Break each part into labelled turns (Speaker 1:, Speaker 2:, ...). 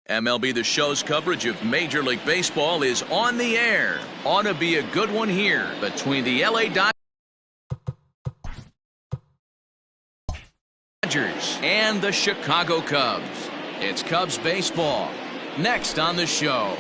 Speaker 1: MLB The Show's coverage of Major League Baseball is on the air. Ought to be a good one here between the LA Dodgers and the Chicago Cubs. It's Cubs baseball next on the show.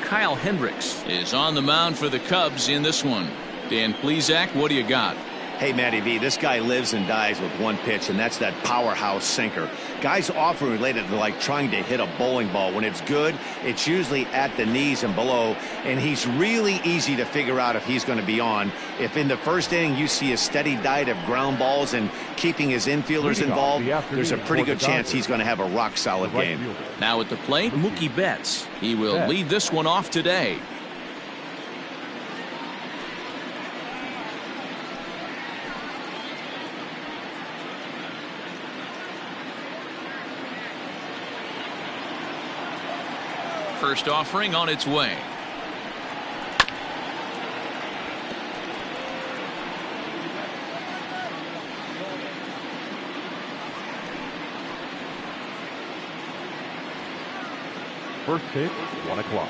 Speaker 1: Kyle Hendricks is on the mound for the Cubs in this one. Dan Plesac, what do you got?
Speaker 2: Hey, Matty V, this guy lives and dies with one pitch, and that's that powerhouse sinker. Guys often relate it to like trying to hit a bowling ball. When it's good, it's usually at the knees and below, and he's really easy to figure out if he's going to be on. If in the first inning you see a steady diet of ground balls and keeping his infielders involved, there's a pretty good chance he's going to have a rock-solid game.
Speaker 1: Now at the plate, Mookie Betts. He will lead this one off today. First offering on its way.
Speaker 3: First pitch, 1 o'clock.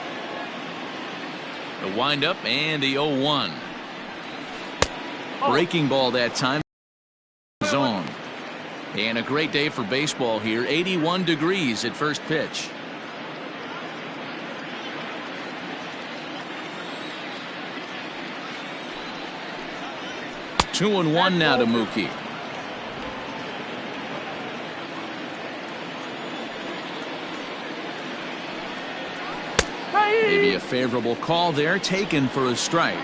Speaker 1: The windup and the 0-1. Breaking ball that time. Zone. And a great day for baseball here. 81 degrees at first pitch. 2-1 now to Mookie. Maybe a favorable call there taken for a strike.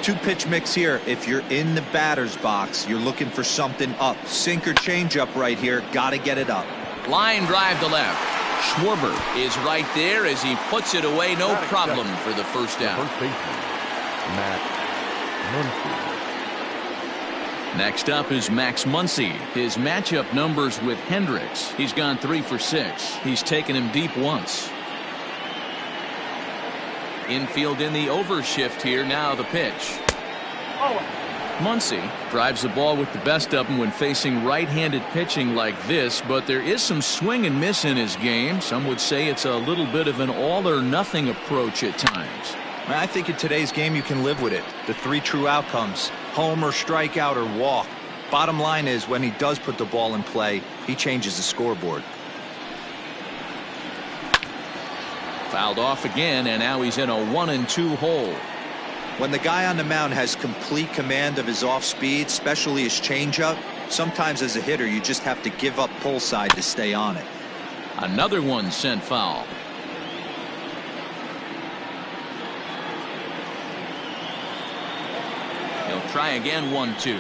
Speaker 4: 2-pitch mix here. If you're in the batter's box, you're looking for something up. Sinker changeup right here. Got to get it up.
Speaker 1: Line drive to left. Schwarber is right there as he puts it away. No problem for the first out. Next up is Max Muncy. His matchup numbers with Hendricks. He's gone 3 for 6. He's taken him deep once. Infield in the overshift here. Now the pitch. Muncy drives the ball with the best of them when facing right-handed pitching like this, but there is some swing and miss in his game. Some would say it's a little bit of an all-or-nothing approach at times.
Speaker 4: I think in today's game you can live with it. The 3 true outcomes: homer, strikeout, or walk. Bottom line is, when he does put the ball in play, he changes the scoreboard.
Speaker 1: Fouled off again, and now he's in a 1-2 hole.
Speaker 4: When the guy on the mound has complete command of his off speed, especially his changeup, sometimes as a hitter you just have to give up pull side to stay on it.
Speaker 1: Another one sent foul. He'll try again. 1-2.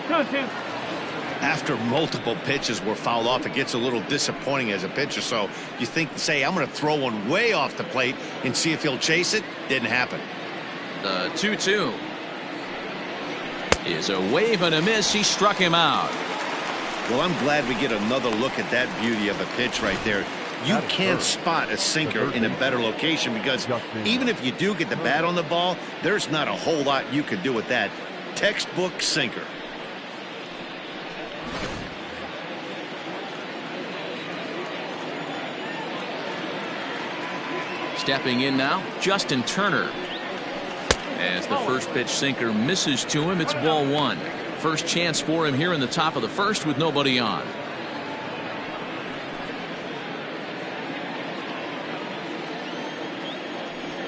Speaker 3: 2-2.
Speaker 2: After multiple pitches were fouled off, it gets a little disappointing as a pitcher. So you think, say, I'm going to throw one way off the plate and see if he'll chase it. Didn't happen.
Speaker 1: The 2-2 is a wave and a miss. He struck him out.
Speaker 2: Well, I'm glad we get another look at that beauty of a pitch right there. You can't spot a sinker in a better location, because even if you do get the bat on the ball, there's not a whole lot you can do with that. Textbook sinker.
Speaker 1: Stepping in now, Justin Turner. As the first pitch sinker misses to him, it's ball 1. First chance for him here in the top of the first with nobody on.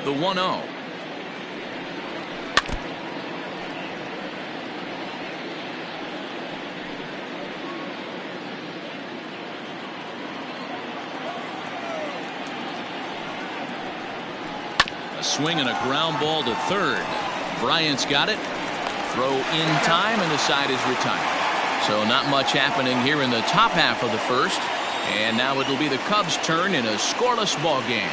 Speaker 1: The 1-0. A swing and a ground ball to third. Bryant's got it. Throw in time, and the side is retired. So not much happening here in the top half of the first. And now it'll be the Cubs' turn in a scoreless ball game.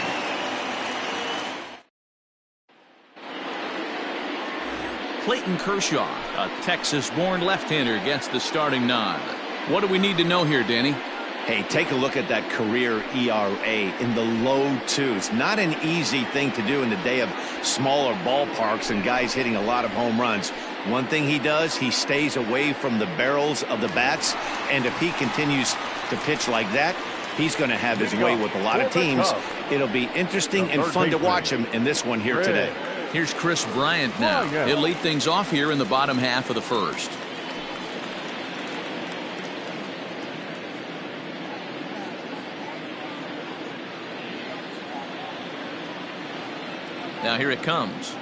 Speaker 1: Clayton Kershaw, a Texas-born left-hander, gets the starting nod. What do we need to know here, Danny?
Speaker 2: Hey, take a look at that career ERA in the low twos. Not an easy thing to do in the day of smaller ballparks and guys hitting a lot of home runs. One thing he does, he stays away from the barrels of the bats, and if he continues to pitch like that, he's going to have his way with a lot of teams. It'll be interesting and fun to watch him in this one here today.
Speaker 1: Here's Chris Bryant now. He'll lead things off here in the bottom half of the first. Now here it comes.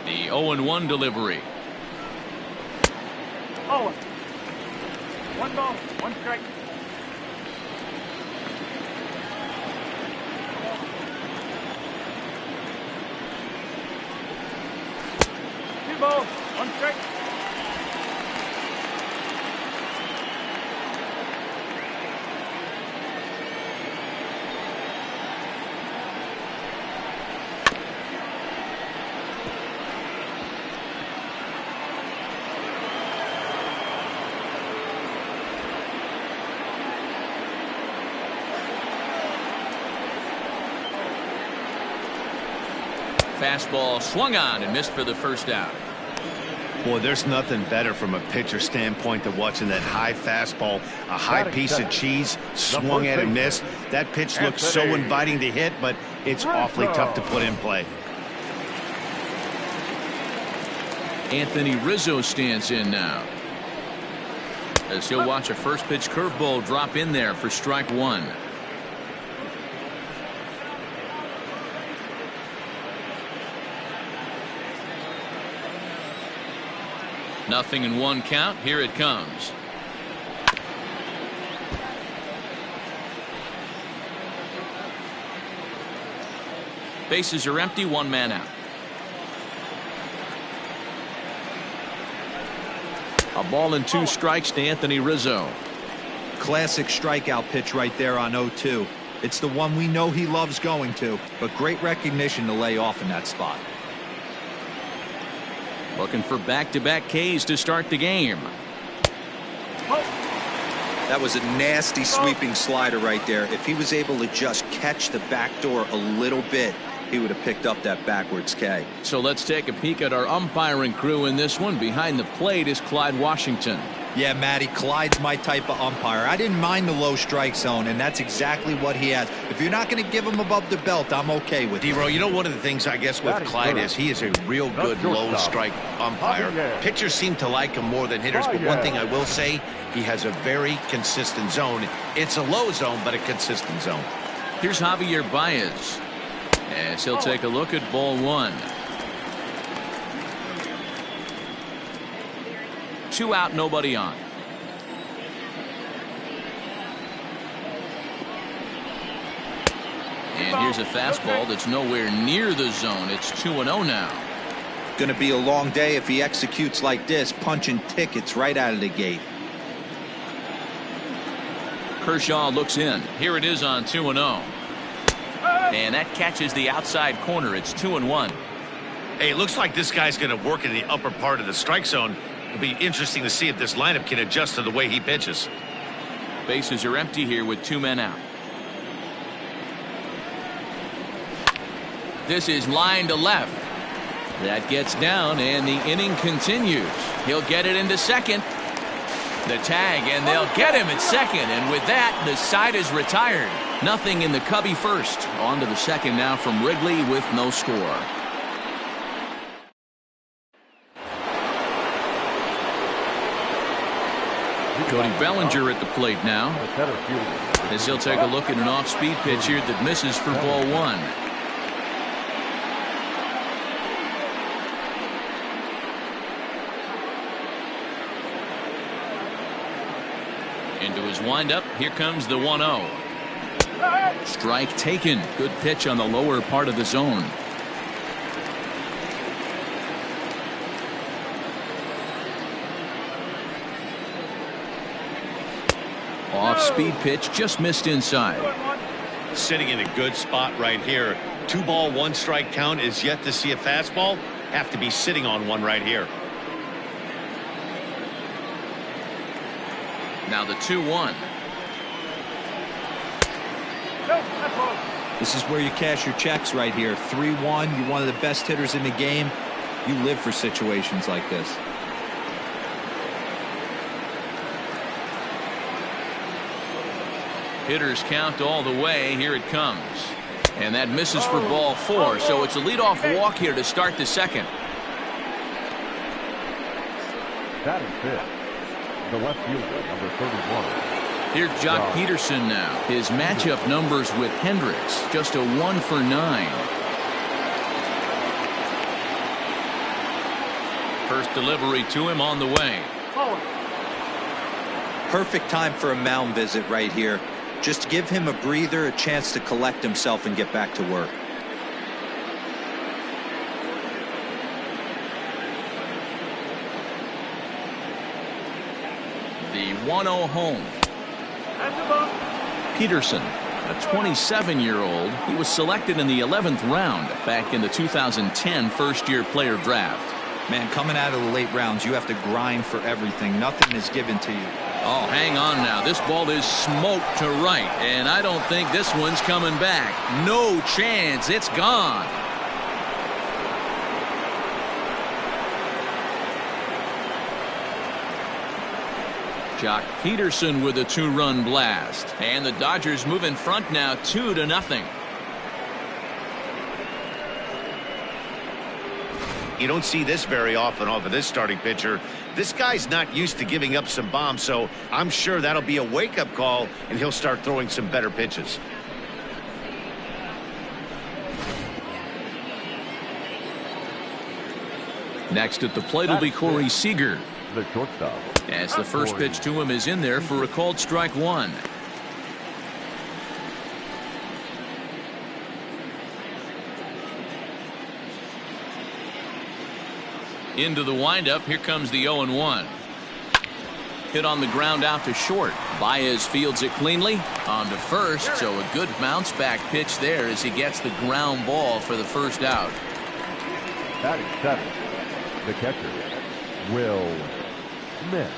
Speaker 1: The 0-1 delivery.
Speaker 3: Oh, 1 ball, 1 strike. 2 balls, 1 strike.
Speaker 1: Fastball swung on and missed for the first out.
Speaker 2: Boy, there's nothing better from a pitcher standpoint than watching that high fastball, a high piece of cheese, swung at and missed. That pitch looks so inviting to hit, but it's awfully tough to put in play.
Speaker 1: Anthony Rizzo stands in now, as he'll watch a first pitch curveball drop in there for strike 1. Nothing in 1 count. Here it comes. Bases are empty. 1 man out. A ball and 2 strikes to Anthony Rizzo.
Speaker 4: Classic strikeout pitch right there on 0-2. It's the one we know he loves going to, but great recognition to lay off in that spot.
Speaker 1: Looking for back-to-back Ks to start the game.
Speaker 4: That was a nasty sweeping slider right there. If he was able to just catch the back door a little bit, he would have picked up that backwards K.
Speaker 1: So let's take a peek at our umpiring crew in this one. Behind the plate is Clyde Washington.
Speaker 4: Yeah, Matty, Clyde's my type of umpire. I didn't mind the low strike zone, and that's exactly what he has. If you're not going to give him above the belt, I'm okay with it.
Speaker 2: D-Row, you know, one of the things I guess with Clyde is he is a real good low strike umpire. Pitchers seem to like him more than hitters, but one thing I will say, he has a very consistent zone. It's a low zone, but a consistent zone.
Speaker 1: Here's Javier Baez, as he'll take a look at ball 1. 2 out, nobody on. And here's a fastball that's nowhere near the zone. It's 2-0 now.
Speaker 4: Going to be a long day if he executes like this, punching tickets right out of the gate.
Speaker 1: Kershaw looks in. Here it is on 2-0. And that catches the outside corner. It's 2-1.
Speaker 2: Hey, it looks like this guy's going to work in the upper part of the strike zone. It'll be interesting to see if this lineup can adjust to the way he pitches.
Speaker 1: Bases are empty here with 2 men out. This is line to left. That gets down, and the inning continues. He'll get it into second. The tag, and they'll get him at second. And with that, the side is retired. Nothing in the Cubby first. On to the second now from Wrigley with no score. Cody Bellinger at the plate now, as he'll take a look at an off-speed pitch here that misses for ball 1. Into his windup. Here comes the 1-0. Strike taken. Good pitch on the lower part of the zone. Off-speed pitch just missed inside.
Speaker 2: Sitting in a good spot right here. 2-ball, 1-strike count is yet to see a fastball. Have to be sitting on one right here.
Speaker 1: Now the 2-1.
Speaker 4: This is where you cash your checks right here. 3-1. You're one of the best hitters in the game. You live for situations like this.
Speaker 1: Hitters count all the way. Here it comes. And that misses for ball 4. So it's a leadoff walk here to start the second.
Speaker 5: That is fifth. The left fielder, number 31.
Speaker 1: Here's Jock Peterson now. His matchup numbers with Hendricks, just a 1 for 9. First delivery to him on the way.
Speaker 4: Perfect time for a mound visit right here. Just give him a breather, a chance to collect himself and get back to work.
Speaker 1: The 1-0 home. Peterson, a 27-year-old. He was selected in the 11th round back in the 2010 first-year player draft.
Speaker 4: Man, coming out of the late rounds, you have to grind for everything. Nothing is given to you.
Speaker 1: Oh, hang on now. This ball is smoked to right, and I don't think this one's coming back. No chance. It's gone. Jock Peterson with a 2-run blast. And the Dodgers move in front now 2-0.
Speaker 2: You don't see this very often off of this starting pitcher. This guy's not used to giving up some bombs, so I'm sure that'll be a wake-up call, and he'll start throwing some better pitches.
Speaker 1: Next at the plate will be Corey Seager.
Speaker 5: The shortstop.
Speaker 1: As the first pitch to him is in there for a called strike 1. Into the windup. Here comes the 0-1. Hit on the ground out to short. Baez fields it cleanly on to first, so a good bounce back pitch there as he gets the ground ball for the first out.
Speaker 5: Batting seventh, the catcher, Will Smith.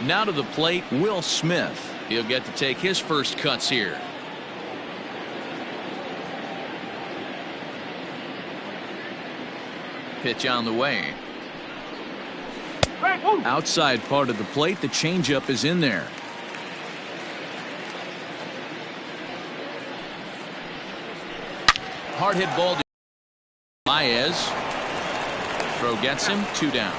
Speaker 1: Now to the plate, Will Smith. He'll get to take his first cuts here. Pitch on the way. Outside part of the plate, the changeup is in there. Hard hit ball to Baez. Throw gets him, 2 down.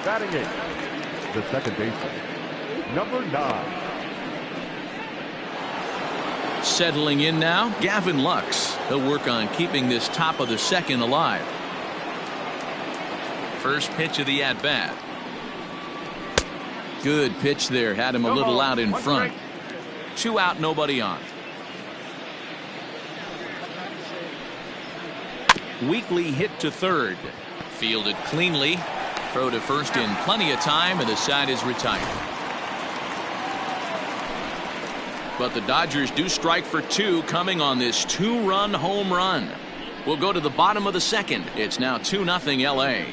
Speaker 5: Batting eighth, the second baseman, number 9.
Speaker 1: Settling in now, Gavin Lux. He'll work on keeping this top of the second alive. First pitch of the at-bat. Good pitch there. Had him a little out in front. 2 out, nobody on. Weekly hit to third. Fielded cleanly. Throw to first in plenty of time, and the side is retired. But the Dodgers do strike for 2 coming on this 2-run home run. We'll go to the bottom of the second. It's now 2-0 LA.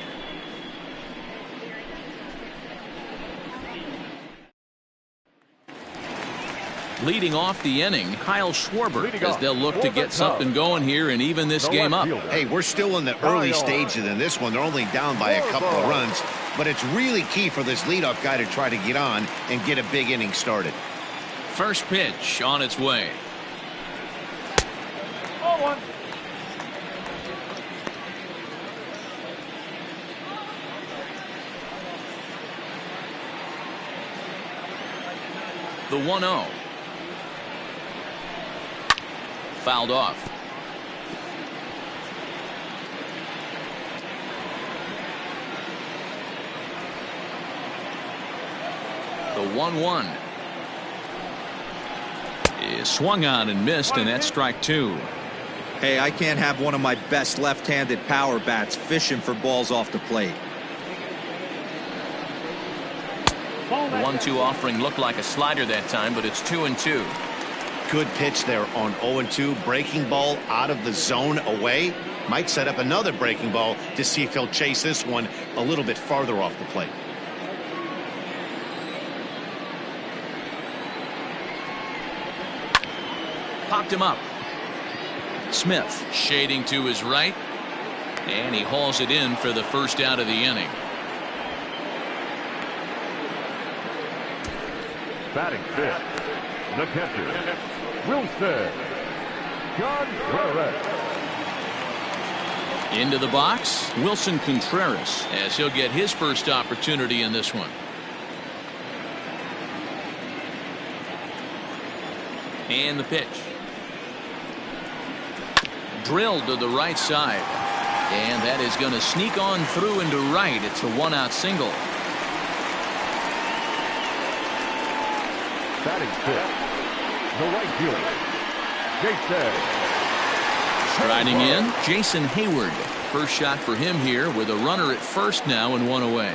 Speaker 1: Leading off the inning, Kyle Schwarber, as they'll look to get something going here and even this game up.
Speaker 2: Hey, we're still in the early stages in this one. They're only down by a couple of runs, but it's really key for this leadoff guy to try to get on and get a big inning started.
Speaker 1: First pitch on its way. The 1-0. Fouled off. The 1-1 is swung on and missed, and that's strike 2.
Speaker 4: Hey, I can't have one of my best left-handed power bats fishing for balls off the plate.
Speaker 1: The 1-2 offering looked like a slider that time, but it's 2-2.
Speaker 2: Good pitch there on 0-2. Breaking ball out of the zone away. Might set up another breaking ball to see if he'll chase this one a little bit farther off the plate.
Speaker 1: Popped him up. Smith shading to his right, and he hauls it in for the first out of the inning.
Speaker 5: Batting fifth, the catcher, Wilson Contreras.
Speaker 1: Into the box, Wilson Contreras, as he'll get his first opportunity in this one. And the pitch. Drilled to the right side. And that is going to sneak on through into right. It's a 1-out single.
Speaker 5: Batting fifth, the right fielder, Jason.
Speaker 1: Striding in, Jason Hayward. First shot for him here with a runner at first now and one away.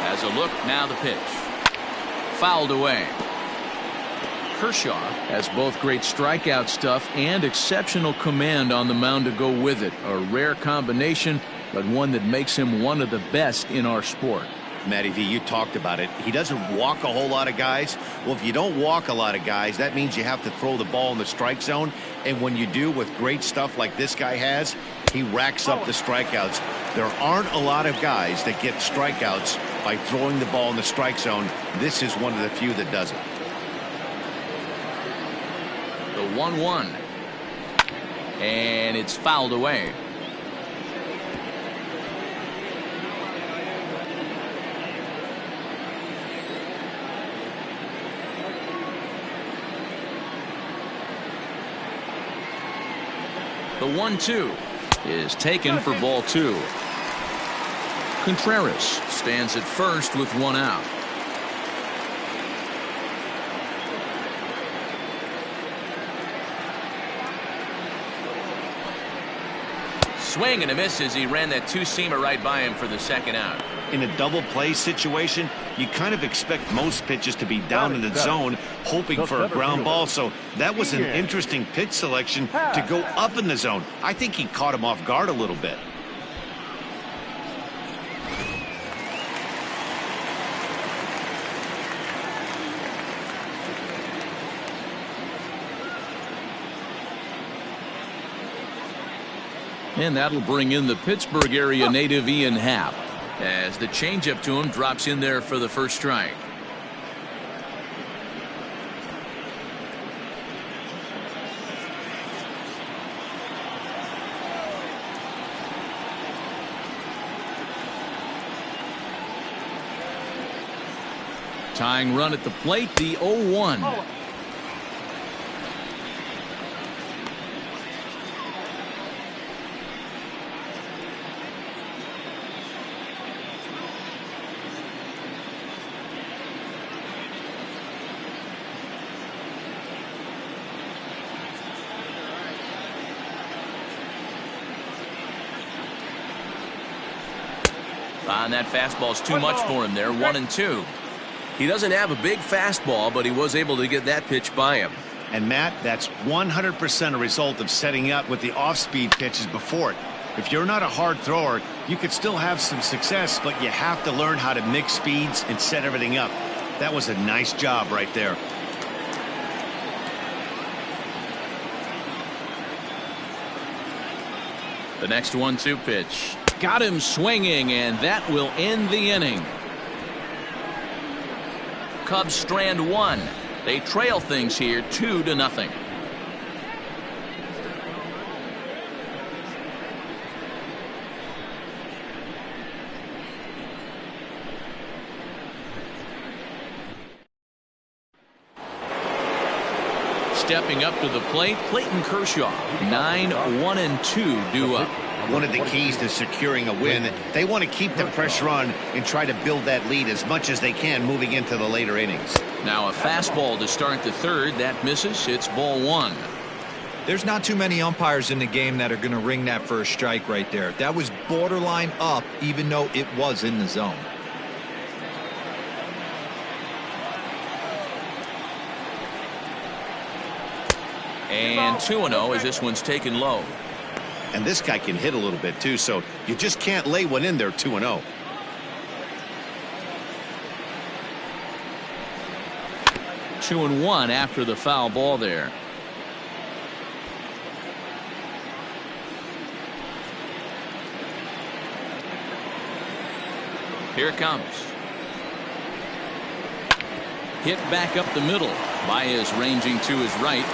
Speaker 1: As a look, now the pitch. Fouled away. Kershaw has both great strikeout stuff and exceptional command on the mound to go with it. A rare combination, but one that makes him one of the best in our sport.
Speaker 2: Matty V, you talked about it. He doesn't walk a whole lot of guys. Well, if you don't walk a lot of guys, that means you have to throw the ball in the strike zone. And when you do with great stuff like this guy has, he racks up the strikeouts. There aren't a lot of guys that get strikeouts by throwing the ball in the strike zone. This is one of the few that does it.
Speaker 1: The 1-1. And it's fouled away. The 1-2 is taken for ball 2. Contreras stands at first with 1 out. Swing and a miss as he ran that two-seamer right by him for the second out.
Speaker 2: In a double play situation, you kind of expect most pitches to be down in the zone, hoping for a ground ball. So that was an interesting pitch selection to go up in the zone. I think he caught him off guard a little bit.
Speaker 1: And that'll bring in the Pittsburgh area native Ian Happ, as the changeup to him drops in there for the first strike. Tying run at the plate, the 0-1. And that fastball's too much for him there. 1-2. He doesn't have a big fastball, but he was able to get that pitch by him.
Speaker 2: And Matt, that's 100% a result of setting up with the off-speed pitches before it. If you're not a hard thrower, you could still have some success, but you have to learn how to mix speeds and set everything up. That was a nice job right there.
Speaker 1: The next 1-2 pitch. Got him swinging, and that will end the inning. Cubs strand 1. They trail things here 2-0. Stepping up to the plate, Clayton Kershaw. 9-1-2 due up.
Speaker 2: one of the keys to securing a win. They want to keep the pressure on and try to build that lead as much as they can moving into the later innings.
Speaker 1: Now a fastball to start the third. That misses. It's ball one.
Speaker 4: There's not too many umpires in the game that are going to ring that for a strike right there. That was borderline up, even though it was in the zone.
Speaker 1: And 2-0 as this one's taken low.
Speaker 2: And this guy can hit a little bit too, so you just can't lay one in there 2-0.
Speaker 1: Two and one after the foul ball there. Here it comes. Hit back up the middle. Baez ranging to his right.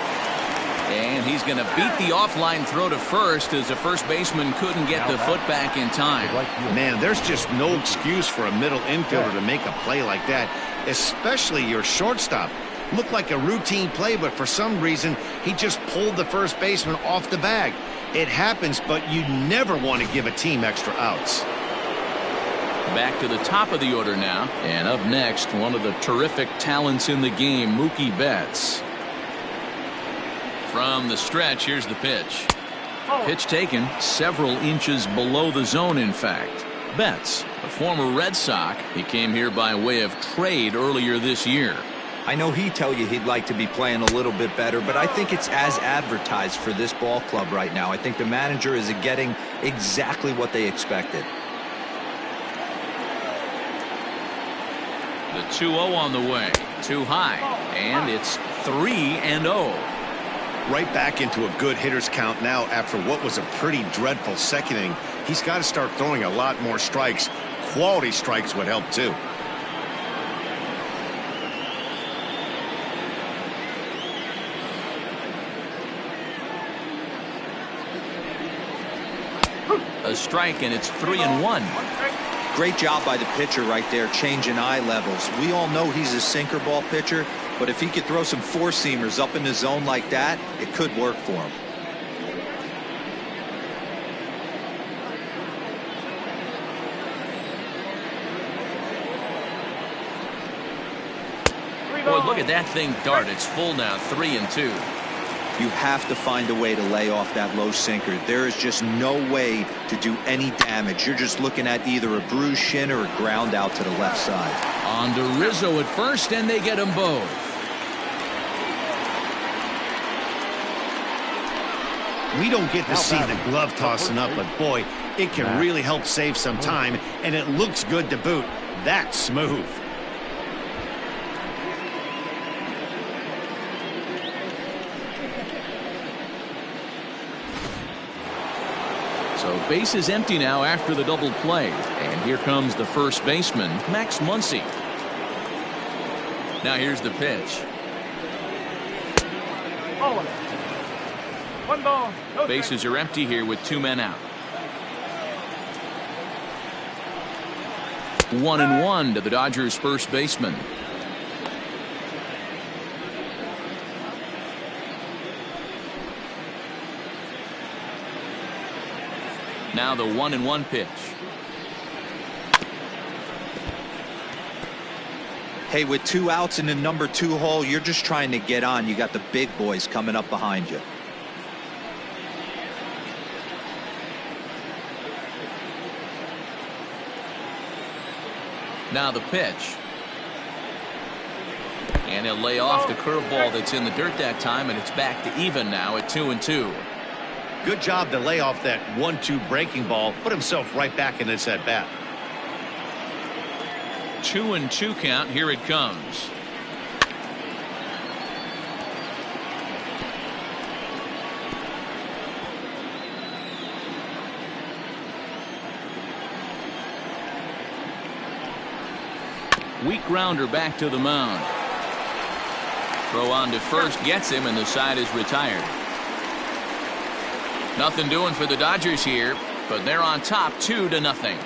Speaker 1: And he's going to beat the offline throw to first as the first baseman couldn't get the foot back in time.
Speaker 2: Man, there's just no excuse for a middle infielder to make a play like that, especially your shortstop. Looked like a routine play, but for some reason, he just pulled the first baseman off the bag. It happens, but you never want to give a team extra outs.
Speaker 1: Back to the top of the order now. And up next, one of the terrific talents in the game, Mookie Betts. From the stretch, here's the pitch. Pitch taken several inches below the zone, in fact. Betts, a former Red Sox, he came here by way of trade earlier this year.
Speaker 4: I know he'd tell you he'd like to be playing a little bit better, but I think it's as advertised for this ball club right now. I think the manager is getting exactly what they expected.
Speaker 1: The 2-0 on the way. Too high. And it's 3-0.
Speaker 2: Right back into a good hitter's count now after what was a pretty dreadful second inning. He's got to start throwing a lot more strikes. Quality strikes would help too.
Speaker 1: A strike, and it's 3-1.
Speaker 4: Great job by the pitcher right there, changing eye levels. We all know he's a sinker ball pitcher, but if he could throw some four-seamers up in the zone like that, it could work for him.
Speaker 1: Boy, look at that thing dart. It's full now, 3-2.
Speaker 4: You have to find a way to lay off that low sinker. There is just no way to do any damage. You're just looking at either a bruised shin or a ground out to the left side.
Speaker 1: On to Rizzo at first, and they get them both.
Speaker 2: We don't get to see the glove tossing up, but boy, it can really help save some time, and it looks good to boot. That's smooth.
Speaker 1: So base is empty now after the double play. And here comes the first baseman, Max Muncy. Now here's the pitch.
Speaker 3: One ball. No
Speaker 1: Bases are empty here with two men out. 1-1 to the Dodgers first baseman. Now the 1-1 pitch.
Speaker 4: Hey, with two outs in the number 2 hole, you're just trying to get on. You got the big boys coming up behind you.
Speaker 1: Now the pitch. And he'll lay off the curveball that's in the dirt that time, and it's back to even now at 2-2.
Speaker 2: Good job to lay off that 1-2 breaking ball, put himself right back in this at bat.
Speaker 1: 2-2 count. Here it comes. Weak grounder back to the mound. Throw on to first gets him, and the side is retired. Nothing doing for the Dodgers here, but they're on top 2-0.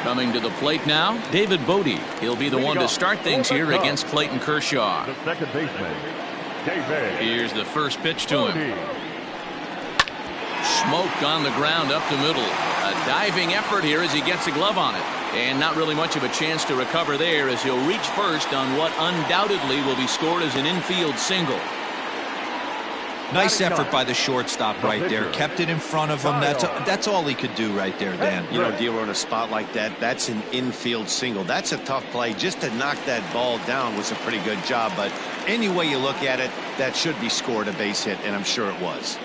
Speaker 1: Coming to the plate now, David Bodie. He'll be the one to start things here against Clayton Kershaw.
Speaker 5: The second baseman, David.
Speaker 1: Here's the first pitch to him. Smoked on the ground up the middle. A diving effort here as he gets a glove on it. And not really much of a chance to recover there as he'll reach first on what undoubtedly will be scored as an infield single.
Speaker 4: Nice effort by the shortstop right there. Kept it in front of him. That's all he could do right there, Dan.
Speaker 2: You know, Dealer, in a spot like that, that's an infield single. That's a tough play. Just to knock that ball down was a pretty good job. But any way you look at it, that should be scored a base hit, and I'm sure it was.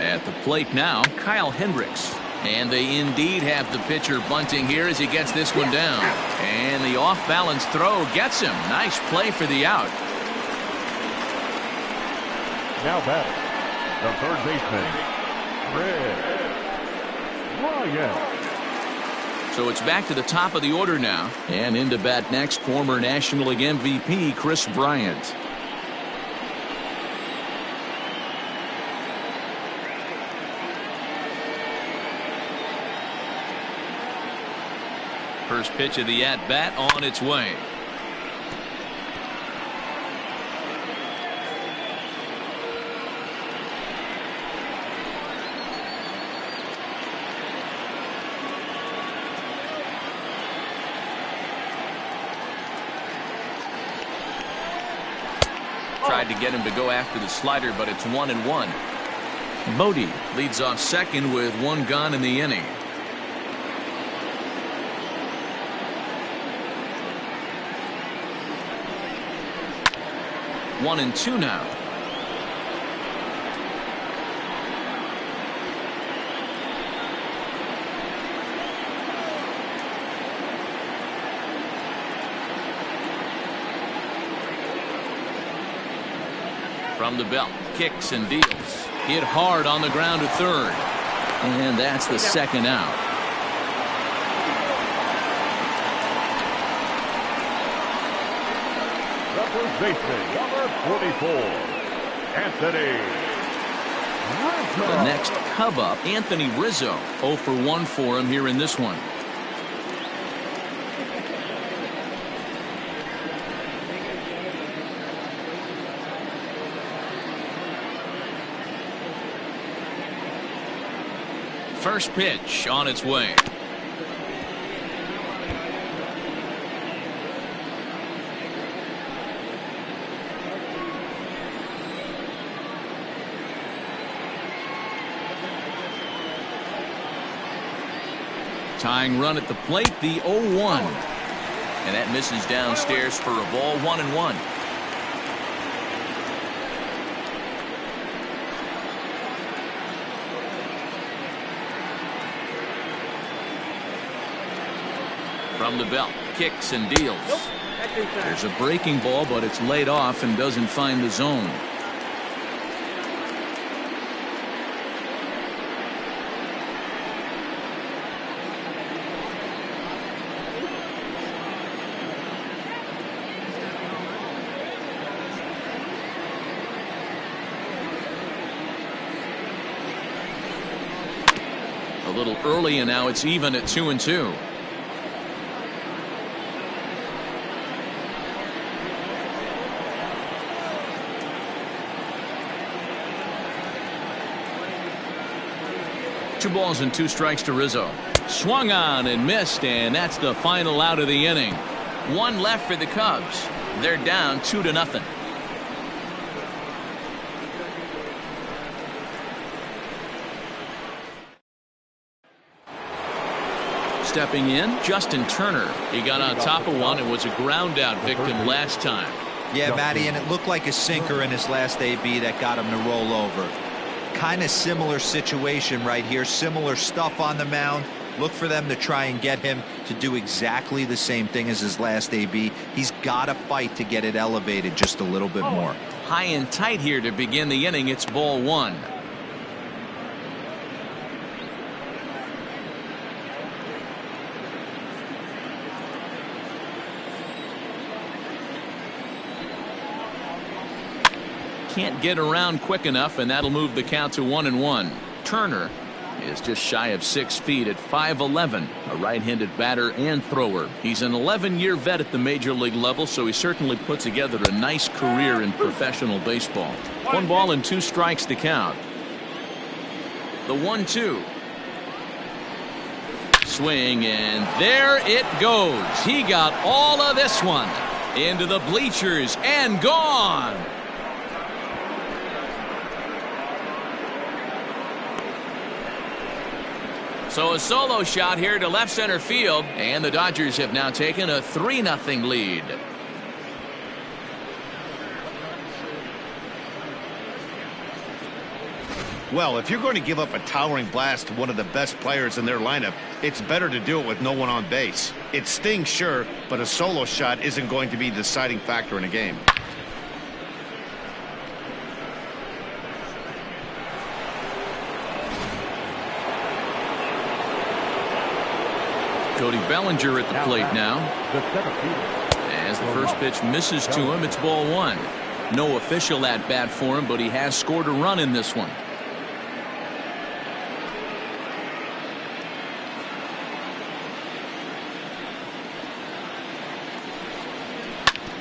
Speaker 1: At the plate now, Kyle Hendricks. And they indeed have the pitcher bunting here as he gets this one down. And the off-balance throw gets him. Nice play for the out.
Speaker 5: Now batting, the third baseman, Ryan.
Speaker 1: So it's back to the top of the order now. And into bat next, former National League MVP Kris Bryant. First pitch of the at-bat on its way. Tried to get him to go after the slider, but it's 1-1. Bodie leads off second with one gone in the inning. One and two now. From the belt, kicks and deals. Hit hard on the ground at third. And that's the second out.
Speaker 5: The first baseman, number 44, Anthony Rizzo.
Speaker 1: The next Cub up, Anthony Rizzo. 0 for 1 for him here in this one. First pitch on its way. Tying run at the plate, the 0-1. And that misses downstairs for a ball, 1-1. From the belt, kicks and deals. There's a breaking ball, but it's laid off and doesn't find the zone. A little early, and now it's even at 2-2. Two balls and two strikes to Rizzo. Swung on and missed, and that's the final out of the inning. One left for the Cubs. They're down 2-0. Stepping in, Justin Turner. He got on top of one and was a ground out victim last time.
Speaker 4: Yeah, Matty, and it looked like a sinker in his last AB that got him to roll over. Kind of similar situation right here. Similar stuff on the mound. Look for them to try and get him to do exactly the same thing as his last AB. He's got to fight to get it elevated just a little bit more.
Speaker 1: High and tight here to begin the inning. It's ball one. Can't get around quick enough, and that'll move the count to 1-1. Turner is just shy of 6 feet at 5'11", a right-handed batter and thrower. He's an 11-year vet at the major league level, so he certainly put together a nice career in professional baseball. 1 ball and 2 strikes to count. The 1-2. Swing, and there it goes. He got all of this one into the bleachers and gone. So a solo shot here to left center field, and the Dodgers have now taken a 3-0 lead.
Speaker 2: Well, if you're going to give up a towering blast to one of the best players in their lineup, it's better to do it with no one on base. It stings, sure, but a solo shot isn't going to be the deciding factor in a game.
Speaker 1: Cody Bellinger at the plate now.
Speaker 5: The center fielder.
Speaker 1: As the first pitch misses to him, it's ball 1. No official at bat for him, but he has scored a run in this one.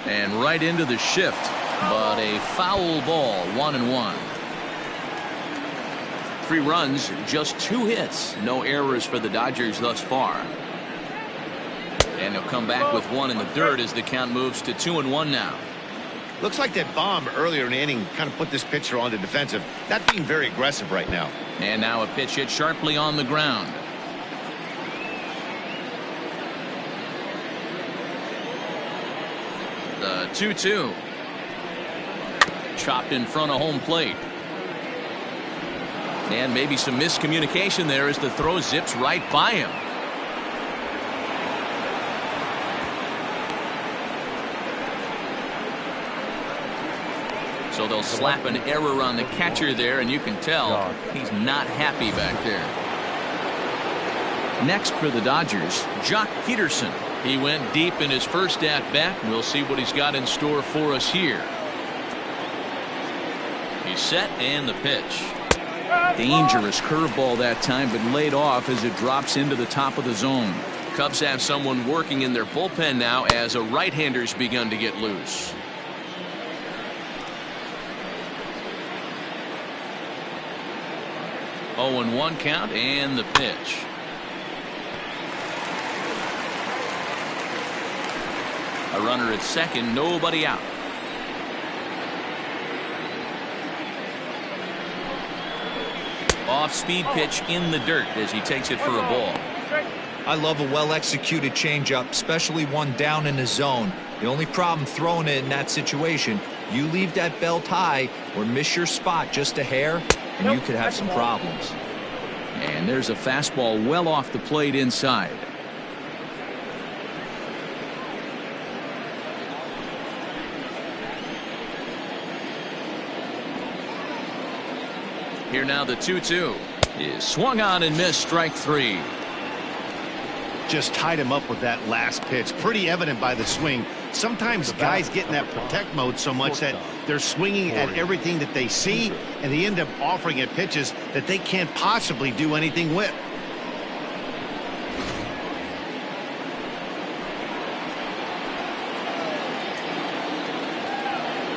Speaker 1: And right into the shift, but a foul ball, 1-1. 3 runs, just 2 hits, no errors for the Dodgers thus far. And he'll come back with 1 in the dirt as the count moves to 2-1 now.
Speaker 2: Looks like that bomb earlier in the inning kind of put this pitcher on the defensive. Not being very aggressive right now.
Speaker 1: And now a pitch hit sharply on the ground. The 2-2. Chopped in front of home plate. And maybe some miscommunication there as the throw zips right by him. So they'll slap an error on the catcher there, and you can tell he's not happy back there. Next for the Dodgers, Jock Peterson. He went deep in his first at-bat. We'll see what he's got in store for us here. He's set, and the pitch. Dangerous curveball that time, but laid off as it drops into the top of the zone. Cubs have someone working in their bullpen now as a right-hander's begun to get loose. Oh, and 1 count, and the pitch. A runner at second, nobody out. Off-speed pitch in the dirt as he takes it for a ball.
Speaker 4: I love a well-executed changeup, especially one down in the zone. The only problem throwing it in that situation, you leave that belt high or miss your spot just a hair, and you could have some problems.
Speaker 1: And there's a fastball well off the plate inside. Here now the 2-2 is swung on and missed, strike 3.
Speaker 2: Just tied him up with that last pitch. Pretty evident by the swing. Sometimes guys get in that protect mode so much that they're swinging at everything that they see, and they end up offering it pitches that they can't possibly do anything with.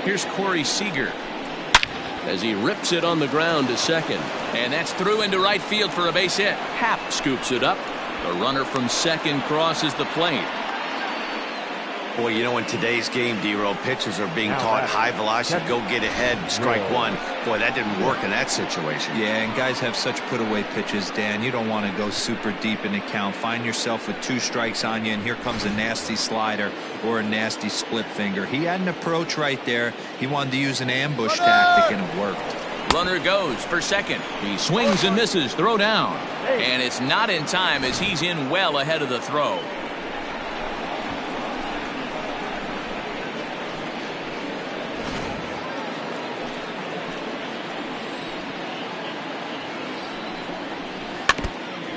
Speaker 1: Here's Corey Seager as he rips it on the ground to second, and that's through into right field for a base hit. Happ scoops it up. The runner from second crosses the plate.
Speaker 2: Boy, you know, in today's game, D-Row, pitchers are being taught high velocity, go get ahead, strike 1. Boy, that didn't work in that situation.
Speaker 4: Yeah, and guys have such put-away pitches, Dan. You don't want to go super deep in the count. Find yourself with 2 strikes on you, and here comes a nasty slider or a nasty split finger. He had an approach right there. He wanted to use an ambush tactic, and it worked.
Speaker 1: Runner goes for second. He swings and misses. Throw down. And it's not in time as he's in well ahead of the throw.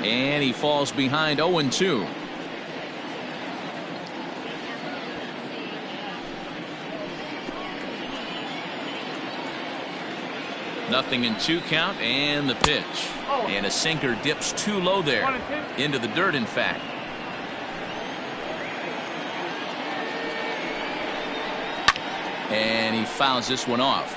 Speaker 1: And he falls behind 0-2. 0-2 count and the pitch. And a sinker dips too low there. Into the dirt, in fact. And he fouls this one off.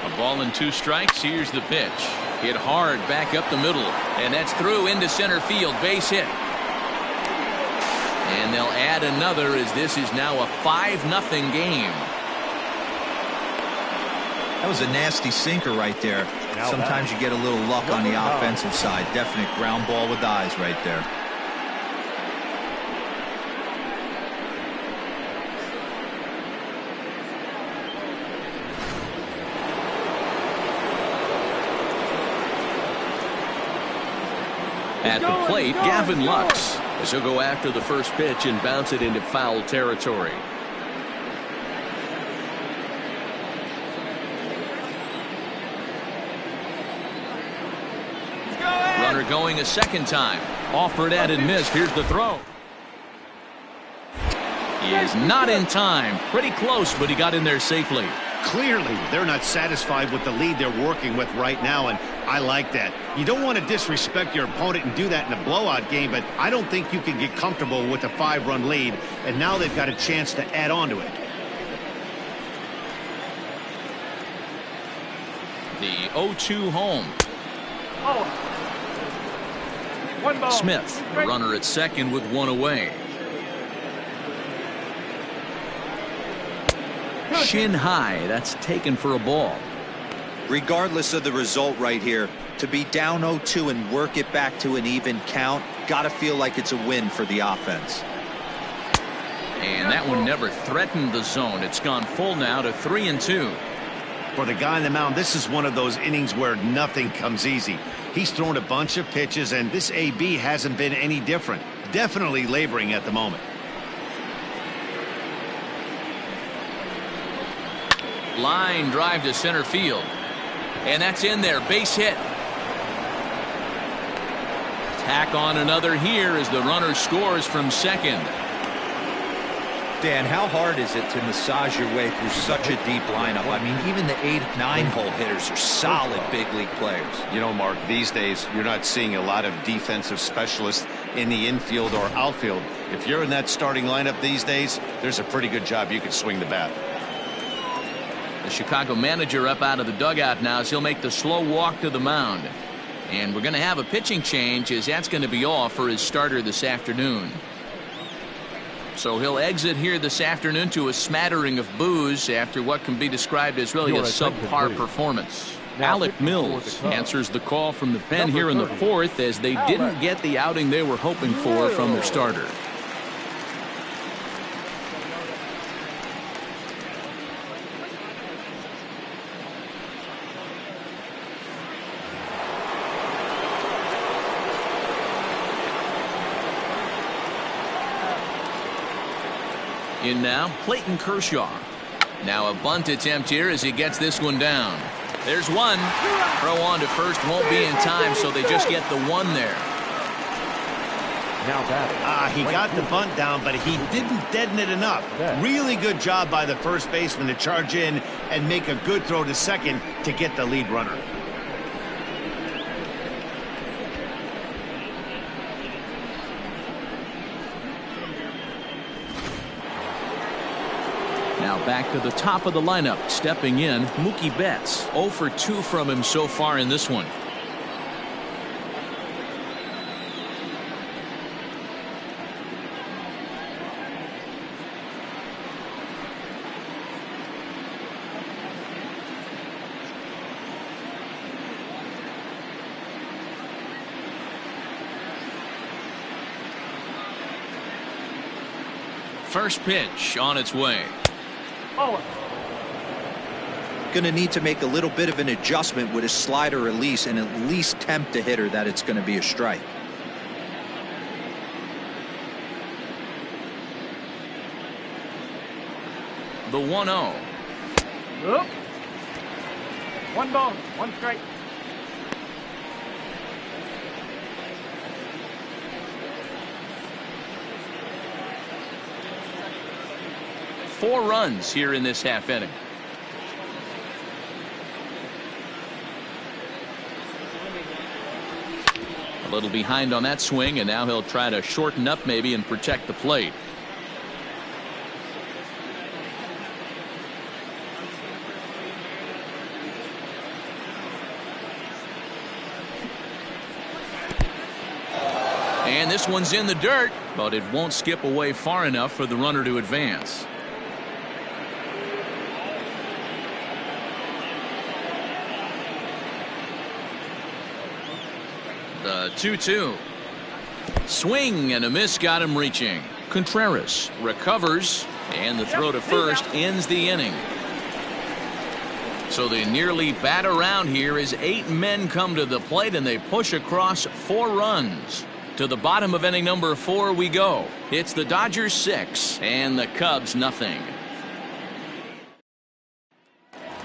Speaker 1: A ball and 2 strikes. Here's the pitch. Hit hard back up the middle. And that's through into center field. Base hit. And they'll add another as this is now a 5-0 game.
Speaker 4: That was a nasty sinker right there. Sometimes you get a little luck on the offensive side. Definite ground ball with eyes right there.
Speaker 1: At the plate, Gavin Lux, as he'll go after the first pitch and bounce it into foul territory. Runner going a second time. Offered at and missed. Here's the throw. He is not in time. Pretty close, but he got in there safely.
Speaker 2: Clearly, they're not satisfied with the lead they're working with right now, and I like that. You don't want to disrespect your opponent and do that in a blowout game, but I don't think you can get comfortable with a 5-run lead, and now they've got a chance to add on to it.
Speaker 1: The 0-2 home. Smith, the runner at second with 1 away. Shin high. That's taken for a ball.
Speaker 4: Regardless of the result right here, to be down 0-2 and work it back to an even count, gotta feel like it's a win for the offense.
Speaker 1: And that one never threatened the zone. It's gone full now to 3-2.
Speaker 2: For the guy on the mound, this is one of those innings where nothing comes easy. He's thrown a bunch of pitches, and this AB hasn't been any different. Definitely laboring at the moment.
Speaker 1: Line drive to center field. And that's in there. Base hit. Tack on another here as the runner scores from second.
Speaker 4: Dan, how hard is it to massage your way through such a deep lineup? I mean, even the 8-9 hole hitters are solid big league players.
Speaker 2: You know, Mark, these days you're not seeing a lot of defensive specialists in the infield or outfield. If you're in that starting lineup these days, there's a pretty good job you can swing the bat.
Speaker 1: The Chicago manager up out of the dugout now as he'll make the slow walk to the mound. And we're going to have a pitching change as that's going to be all for his starter this afternoon. So he'll exit here this afternoon to a smattering of boos after what can be described as really a subpar performance. Alec Mills answers the call from the pen here in the fourth as they didn't get the outing they were hoping for from their starter. In now, Clayton Kershaw. Now a bunt attempt here as he gets this one down. There's one. Throw on to first won't be in time, so they just get the one there.
Speaker 5: Now batting.
Speaker 2: He got the bunt down, but he didn't deaden it enough. Really good job by the first baseman to charge in and make a good throw to second to get the lead runner.
Speaker 1: Now back to the top of the lineup. Stepping in, Mookie Betts. 0 for 2 from him so far in this one. First pitch on its way.
Speaker 4: Going to need to make a little bit of an adjustment with his slider release and at least tempt the hitter that it's going to be a strike.
Speaker 1: The 1-0.
Speaker 3: 1 ball, 1 strike.
Speaker 1: 4 runs here in this half inning. A little behind on that swing, and now he'll try to shorten up maybe and protect the plate. And this one's in the dirt, but it won't skip away far enough for the runner to advance. The 2-2. Swing and a miss got him reaching. Contreras recovers, and the throw to first ends the inning. So they nearly bat around here as 8 men come to the plate, and they push across 4 runs. To the bottom of inning number 4 we go. It's the Dodgers 6 and the Cubs nothing.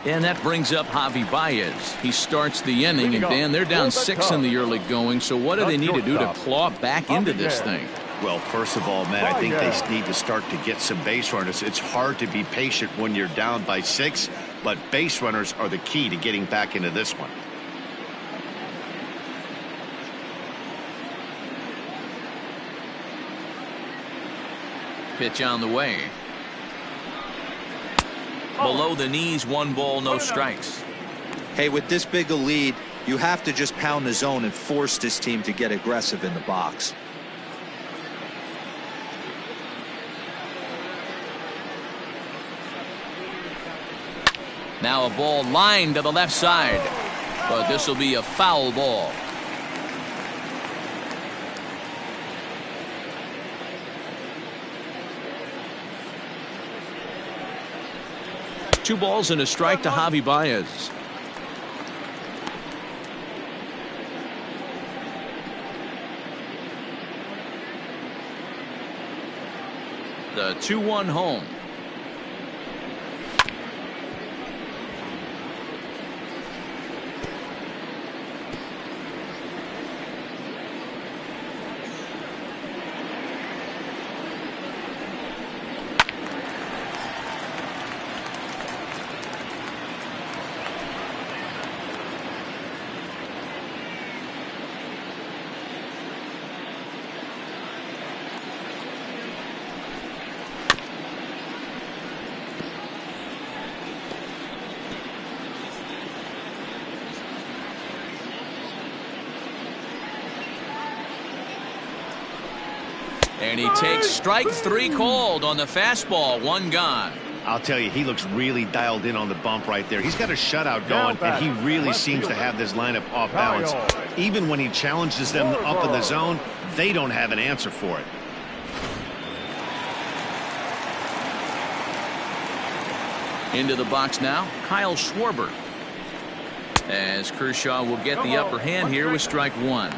Speaker 1: And that brings up Javi Baez. He starts the inning, and Dan, they're down 6 in the early going. So what do they need to do to claw back into this thing?
Speaker 2: Well, first of all, Matt, I think they need to start to get some base runners. It's hard to be patient when you're down by 6, but base runners are the key to getting back into this one.
Speaker 1: Pitch on the way. Below the knees, 1 ball, no strikes.
Speaker 4: Hey, with this big a lead, you have to just pound the zone and force this team to get aggressive in the box.
Speaker 1: Now a ball lined to the left side, but this will be a foul ball. Two balls and a strike to Javi Baez. The 2-1 home. And he takes strike 3 called on the fastball. 1 gone.
Speaker 2: I'll tell you, he looks really dialed in on the bump right there. He's got a shutout going, and he really seems to have this lineup off balance. Even when he challenges them up in the zone, they don't have an answer for it.
Speaker 1: Into the box now, Kyle Schwarber. As Kershaw will get the upper hand here with strike 1.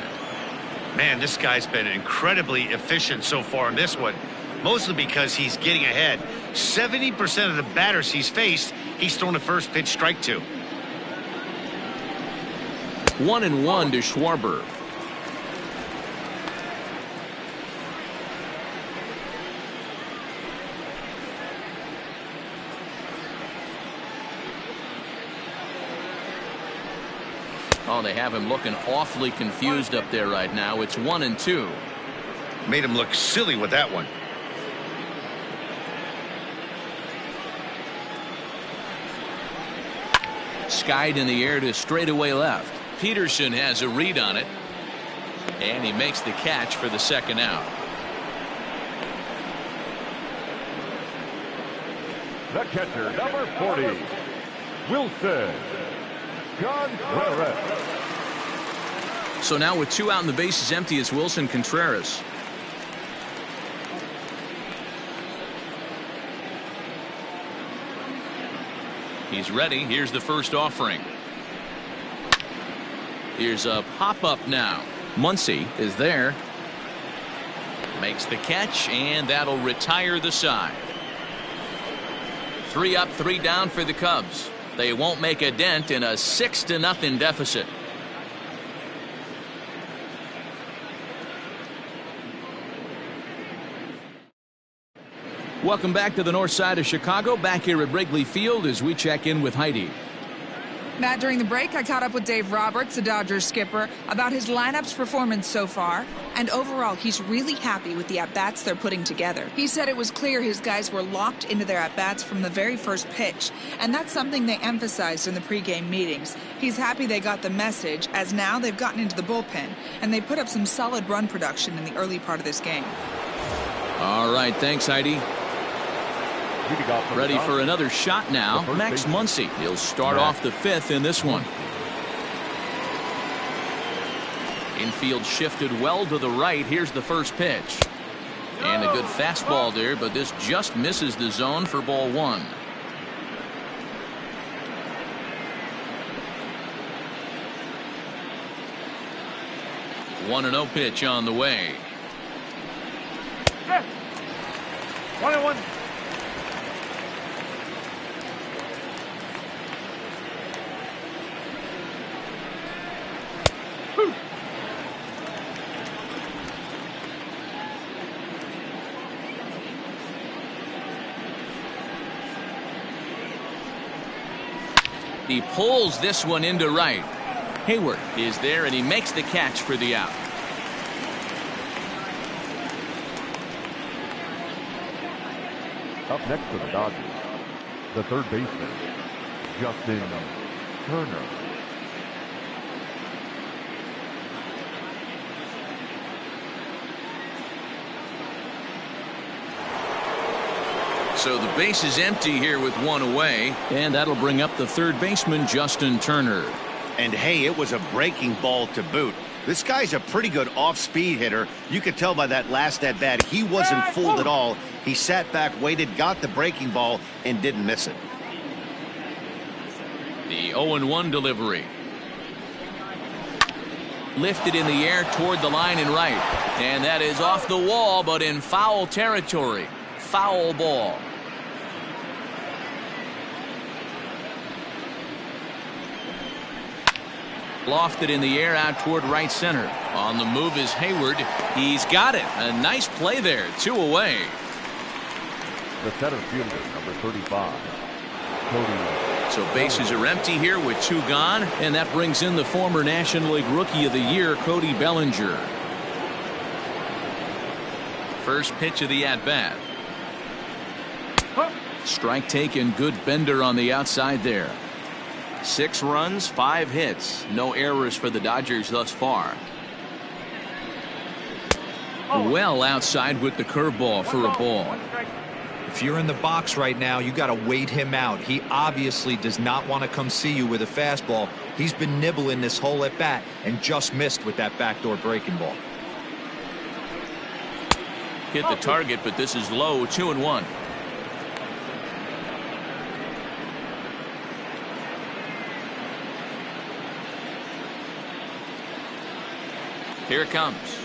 Speaker 2: Man, this guy's been incredibly efficient so far in this one, mostly because he's getting ahead. 70% of the batters he's faced, he's thrown a first pitch strike to.
Speaker 1: 1-1 to Schwarber. Oh, they have him looking awfully confused up there right now. It's 1-2.
Speaker 2: Made him look silly with that one.
Speaker 1: Skied in the air to straightaway left. Peterson has a read on it, and he makes the catch for the 2nd out.
Speaker 5: The catcher, number 40, Wilson Contreras.
Speaker 1: So now with 2 out and the bases empty, it's Wilson Contreras. He's ready. Here's the first offering. Here's a pop-up now. Muncy is there. Makes the catch, and that'll retire the side. 3 up, 3 down for the Cubs. They won't make a dent in a 6-0 deficit. Welcome back to the north side of Chicago. Back here at Wrigley Field as we check in with Heidi.
Speaker 6: Matt, during the break, I caught up with Dave Roberts, the Dodgers skipper, about his lineup's performance so far. And overall, he's really happy with the at-bats they're putting together. He said it was clear his guys were locked into their at-bats from the very first pitch. And that's something they emphasized in the pregame meetings. He's happy they got the message, as now they've gotten into the bullpen. And they put up some solid run production in the early part of this game.
Speaker 1: All right, thanks, Heidi. Ready for another shot now, Max Muncy. He'll start off the fifth in this one. Infield shifted well to the right. Here's the first pitch. And a good fastball there, but this just misses the zone for ball one. One and 0 pitch on the way.
Speaker 3: 1-1.
Speaker 1: He pulls this one into right. Hayward is there, and he makes the catch for the out.
Speaker 5: Up next for the Dodgers, the third baseman, Justin Turner.
Speaker 1: So the base is empty here with one away, and that'll bring up the third baseman, Justin Turner.
Speaker 2: And hey, it was a breaking ball to boot. This guy's a pretty good off-speed hitter. You could tell by that last at-bat he wasn't fooled at all. He sat back, waited, got the breaking ball, and didn't miss it.
Speaker 1: The 0-1 delivery. Lifted in the air toward the line and right. And that is off the wall, but in foul territory. Foul ball. Lofted in the air out toward right center. On the move is Hayward. He's got it. A nice play there. 2 away.
Speaker 5: The center fielder, number 35, Cody.
Speaker 1: So bases are empty here with 2 gone, and that brings in the former National League Rookie of the Year, Cody Bellinger. First pitch of the at-bat. Strike taken, good bender on the outside there. 6 runs, 5 hits. No errors for the Dodgers thus far. Well outside with the curveball for a ball.
Speaker 4: If you're in the box right now, you got to wait him out. He obviously does not want to come see you with a fastball. He's been nibbling this whole at bat and just missed with that backdoor breaking ball.
Speaker 1: Hit the target, but this is low. 2-1. Here it comes.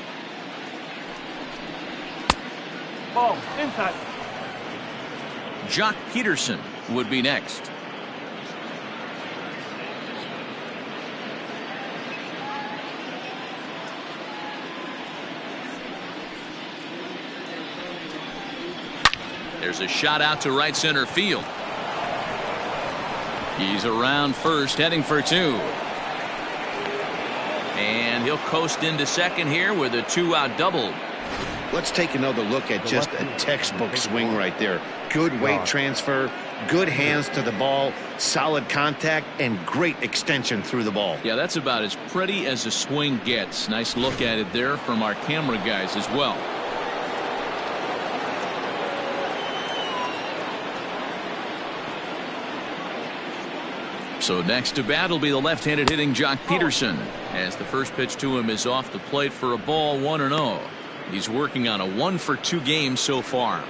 Speaker 3: Ball inside.
Speaker 1: Jock Peterson would be next. There's a shot out to right center field. He's around first, heading for 2. And he'll coast into second here with a 2-out double.
Speaker 2: Let's take another look at just a textbook swing right there. Good weight transfer, good hands to the ball, solid contact, and great extension through the ball.
Speaker 1: Yeah, that's about as pretty as a swing gets. Nice look at it there from our camera guys as well. So next to bat will be the left-handed hitting Jock Peterson, as the first pitch to him is off the plate for a ball. 1-0. He's working on a 1-for-2 game so far.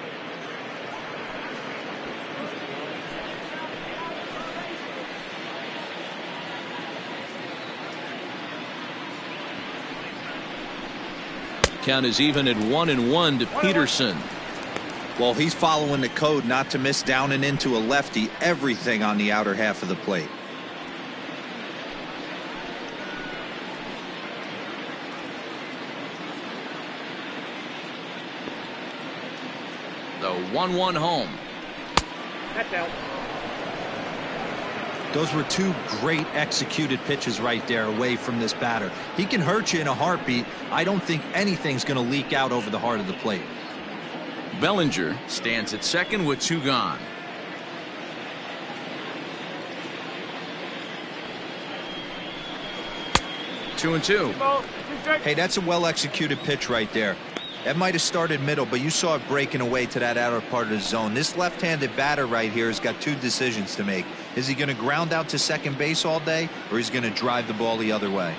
Speaker 1: Count is even at 1-1 to Peterson.
Speaker 4: Well, he's following the code not to miss down and into a lefty. Everything on the outer half of the plate.
Speaker 1: The 1-1 home.
Speaker 3: That's out.
Speaker 4: Those were two great executed pitches right there away from this batter. He can hurt you in a heartbeat. I don't think anything's going to leak out over the heart of the plate.
Speaker 1: Bellinger stands at second with 2 gone. Two and two.
Speaker 4: Hey, that's a well-executed pitch right there. That might have started middle, but you saw it breaking away to that outer part of the zone. This left-handed batter right here has got 2 decisions to make. Is he going to ground out to second base all day, or is he going to drive the ball the other way?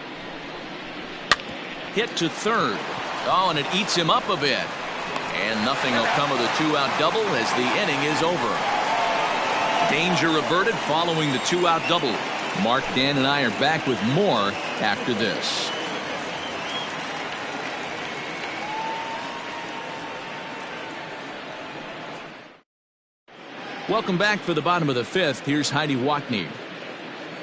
Speaker 1: Hit to third. Oh, and it eats him up a bit. And nothing will come of the 2-out double as the inning is over. Danger averted following the 2-out double. Mark, Dan, and I are back with more after this. Welcome back for the bottom of the 5th. Here's Heidi Watney.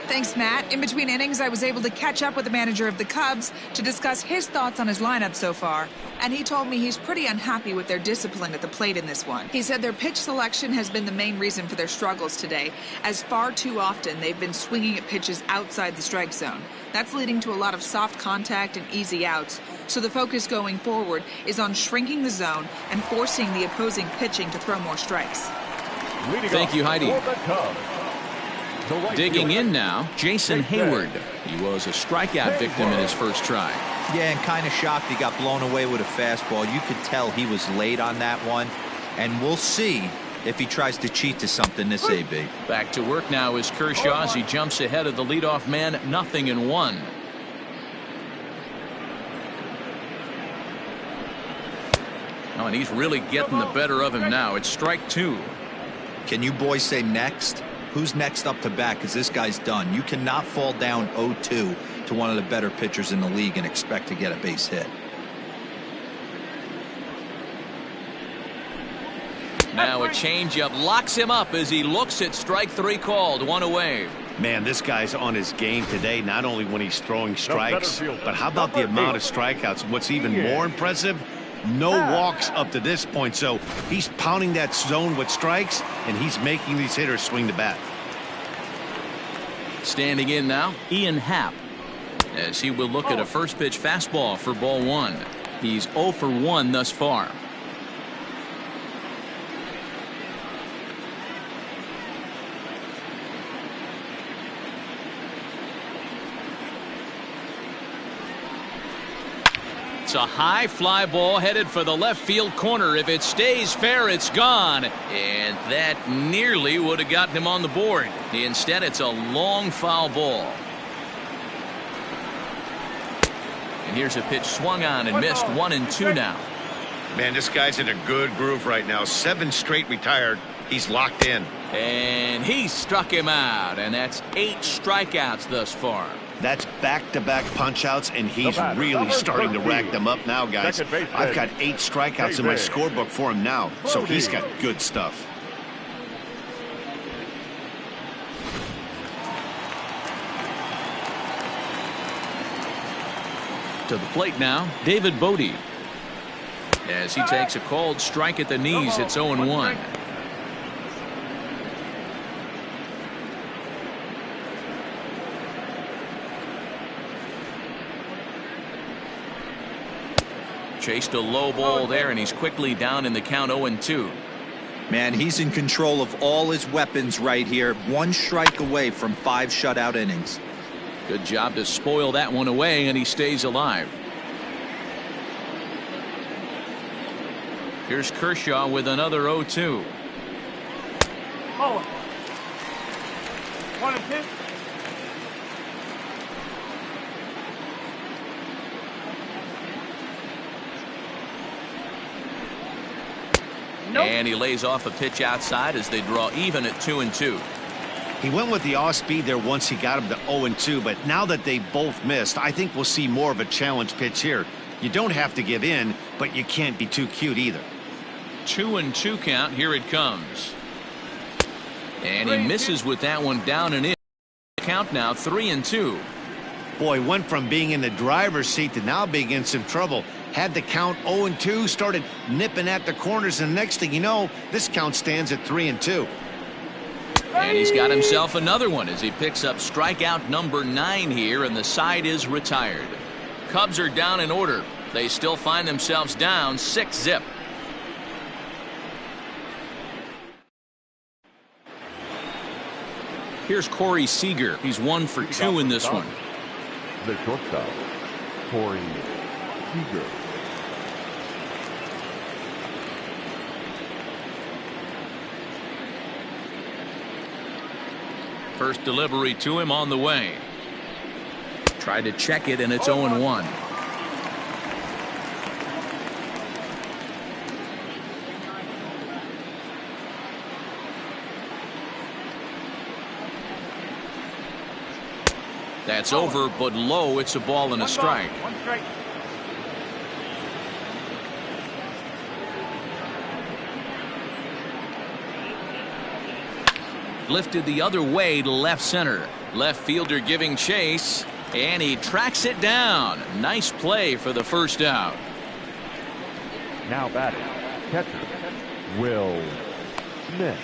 Speaker 6: Thanks, Matt. In between innings, I was able to catch up with the manager of the Cubs to discuss his thoughts on his lineup so far. And he told me he's pretty unhappy with their discipline at the plate in this one. He said their pitch selection has been the main reason for their struggles today, as far too often they've been swinging at pitches outside the strike zone. That's leading to a lot of soft contact and easy outs. So the focus going forward is on shrinking the zone and forcing the opposing pitching to throw more strikes.
Speaker 1: Thank you, Heidi. Digging in now, Jason Hayward. He was a strikeout victim in his first try.
Speaker 4: Yeah, and kind of shocked he got blown away with a fastball. You could tell he was late on that one. And we'll see if he tries to cheat to something this AB.
Speaker 1: Back to work now is Kershaw as he jumps ahead of the leadoff man, 0-1. Oh, and he's really getting the better of him now. It's strike 2.
Speaker 4: Can you boys say next? Who's next up to bat? Because this guy's done. You cannot fall down 0-2 to one of the better pitchers in the league and expect to get a base hit.
Speaker 1: Now a changeup locks him up as he looks at strike 3 called. 1 away.
Speaker 2: Man, this guy's on his game today, not only when he's throwing strikes, but how about the amount of strikeouts? What's even more impressive, no walks up to this point. So he's pounding that zone with strikes, and he's making these hitters swing the bat.
Speaker 1: Standing in now, Ian Happ, as he will look at a first pitch fastball for ball 1. He's 0 for 1 thus far. It's a high fly ball headed for the left field corner. If it stays fair, it's gone. And that nearly would have gotten him on the board. Instead, it's a long foul ball. And here's a pitch swung on and missed. 1-2 now.
Speaker 2: Man, this guy's in a good groove right now. 7 straight retired. He's locked in.
Speaker 1: And he struck him out. And that's 8 strikeouts thus far.
Speaker 2: That's back-to-back punch-outs, and he's really starting to rack them up now, guys. I've got 8 strikeouts in my scorebook for him now, so he's got good stuff.
Speaker 1: To the plate now, David Bodie. As he takes a called strike at the knees, it's 0-1. Chased a low ball there, and he's quickly down in the count. 0-2.
Speaker 4: Man, he's in control of all his weapons right here. 1 strike away from 5 shutout innings.
Speaker 1: Good job to spoil that one away, and he stays alive. Here's Kershaw with another 0-2.
Speaker 3: Oh. 1-2.
Speaker 1: And he lays off a pitch outside as they draw even at 2-2.
Speaker 2: He went with the off-speed there once he got him to 0-2, but now that they both missed, I think we'll see more of a challenge pitch here. You don't have to give in, but you can't be too cute either.
Speaker 1: 2-2 count. Here it comes. And he misses with that one down and in. Count now 3-2.
Speaker 2: Boy, went from being in the driver's seat to now being in some trouble. had the count 0-2, started nipping at the corners, and the next thing you know, this count stands at 3-2.
Speaker 1: And he's got himself another one as he picks up strikeout number 9 here, and the side is retired. Cubs are down in order. They still find themselves down 6-0. Here's Corey Seager. He's 1 for 2 in this one.
Speaker 5: The shortstop, Corey Seager.
Speaker 1: First delivery to him on the way. Tried to check it, and it's 0-1. That's over, but low. It's a ball and a strike.
Speaker 3: One strike.
Speaker 1: Lifted the other way to left center. Left fielder giving chase, and he tracks it down. Nice play for the first out.
Speaker 5: Now batting, catcher, Will Smith.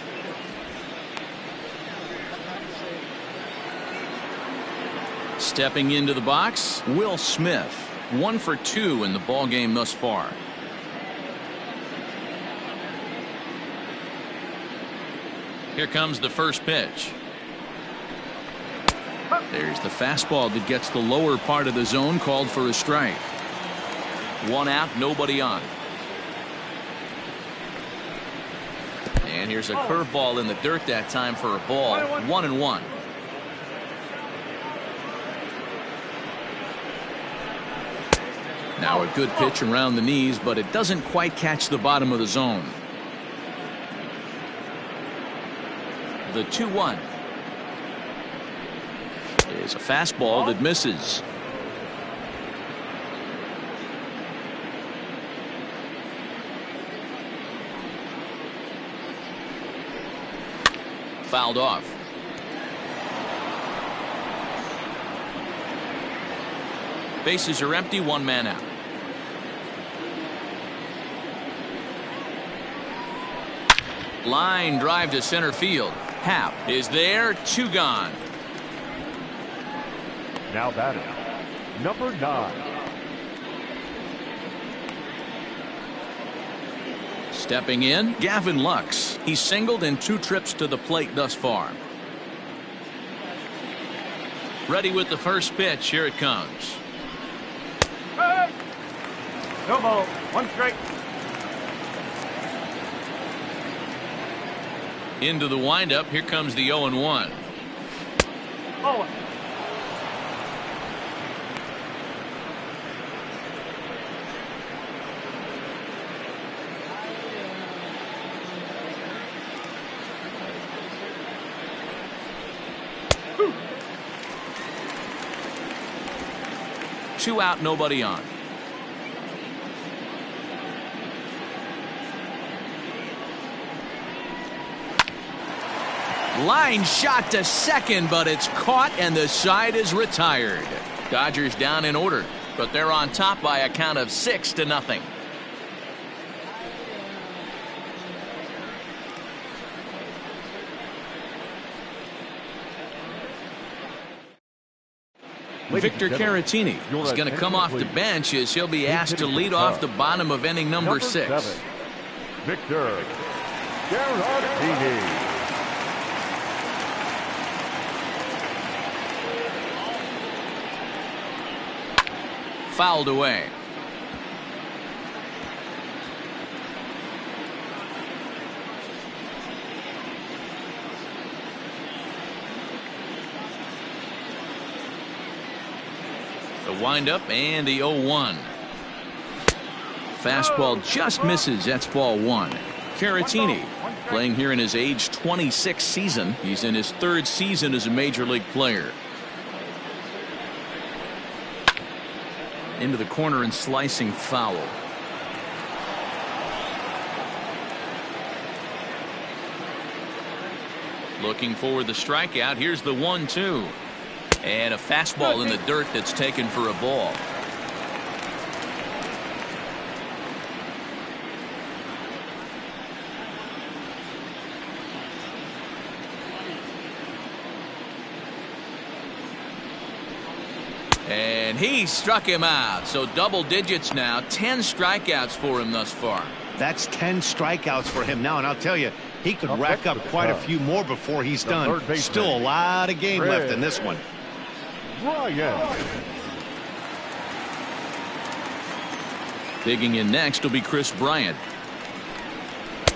Speaker 1: Stepping into the box, Will Smith. 1 for 2 in the ballgame thus far. Here comes the first pitch. There's the fastball that gets the lower part of the zone, called for a strike. 1 out, nobody on. And here's a curveball in the dirt that time for a ball. 1-1. Now a good pitch around the knees, but it doesn't quite catch the bottom of the zone. The 2-1 is a fastball that misses. Fouled off. Bases are empty, 1 man out. Line drive to center field. Happ is there, 2 gone.
Speaker 5: Now batting, number 9.
Speaker 1: Stepping in, Gavin Lux. He's singled in 2 trips to the plate thus far. Ready with the first pitch. Here it comes.
Speaker 3: Hey! No ball. 1 strike.
Speaker 1: Into the windup. Here comes the 0-1.
Speaker 3: Oh.
Speaker 1: Two out, nobody on. Line shot to second, but it's caught and the side is retired. Dodgers down in order, but they're on top by a count of 6-0. Victor Caratini is going to come off the bench as he'll be asked to lead off the bottom of inning number 6.
Speaker 5: 7, Victor Caratini.
Speaker 1: Fouled away. The windup and the 0-1. Fastball just misses. That's ball 1. Caratini playing here in his age 26 season. He's in his 3rd season as a major league player. Into the corner and slicing foul. Looking for the strikeout. Here's the 1-2. And a fastball in the dirt that's taken for a ball. And he struck him out. So double digits now. 10 strikeouts for him thus far.
Speaker 2: That's 10 strikeouts for him now, and I'll tell you, he could rack up quite a few more before he's done. Still a lot of game left in this one.
Speaker 1: Digging in next will be Chris Bryant,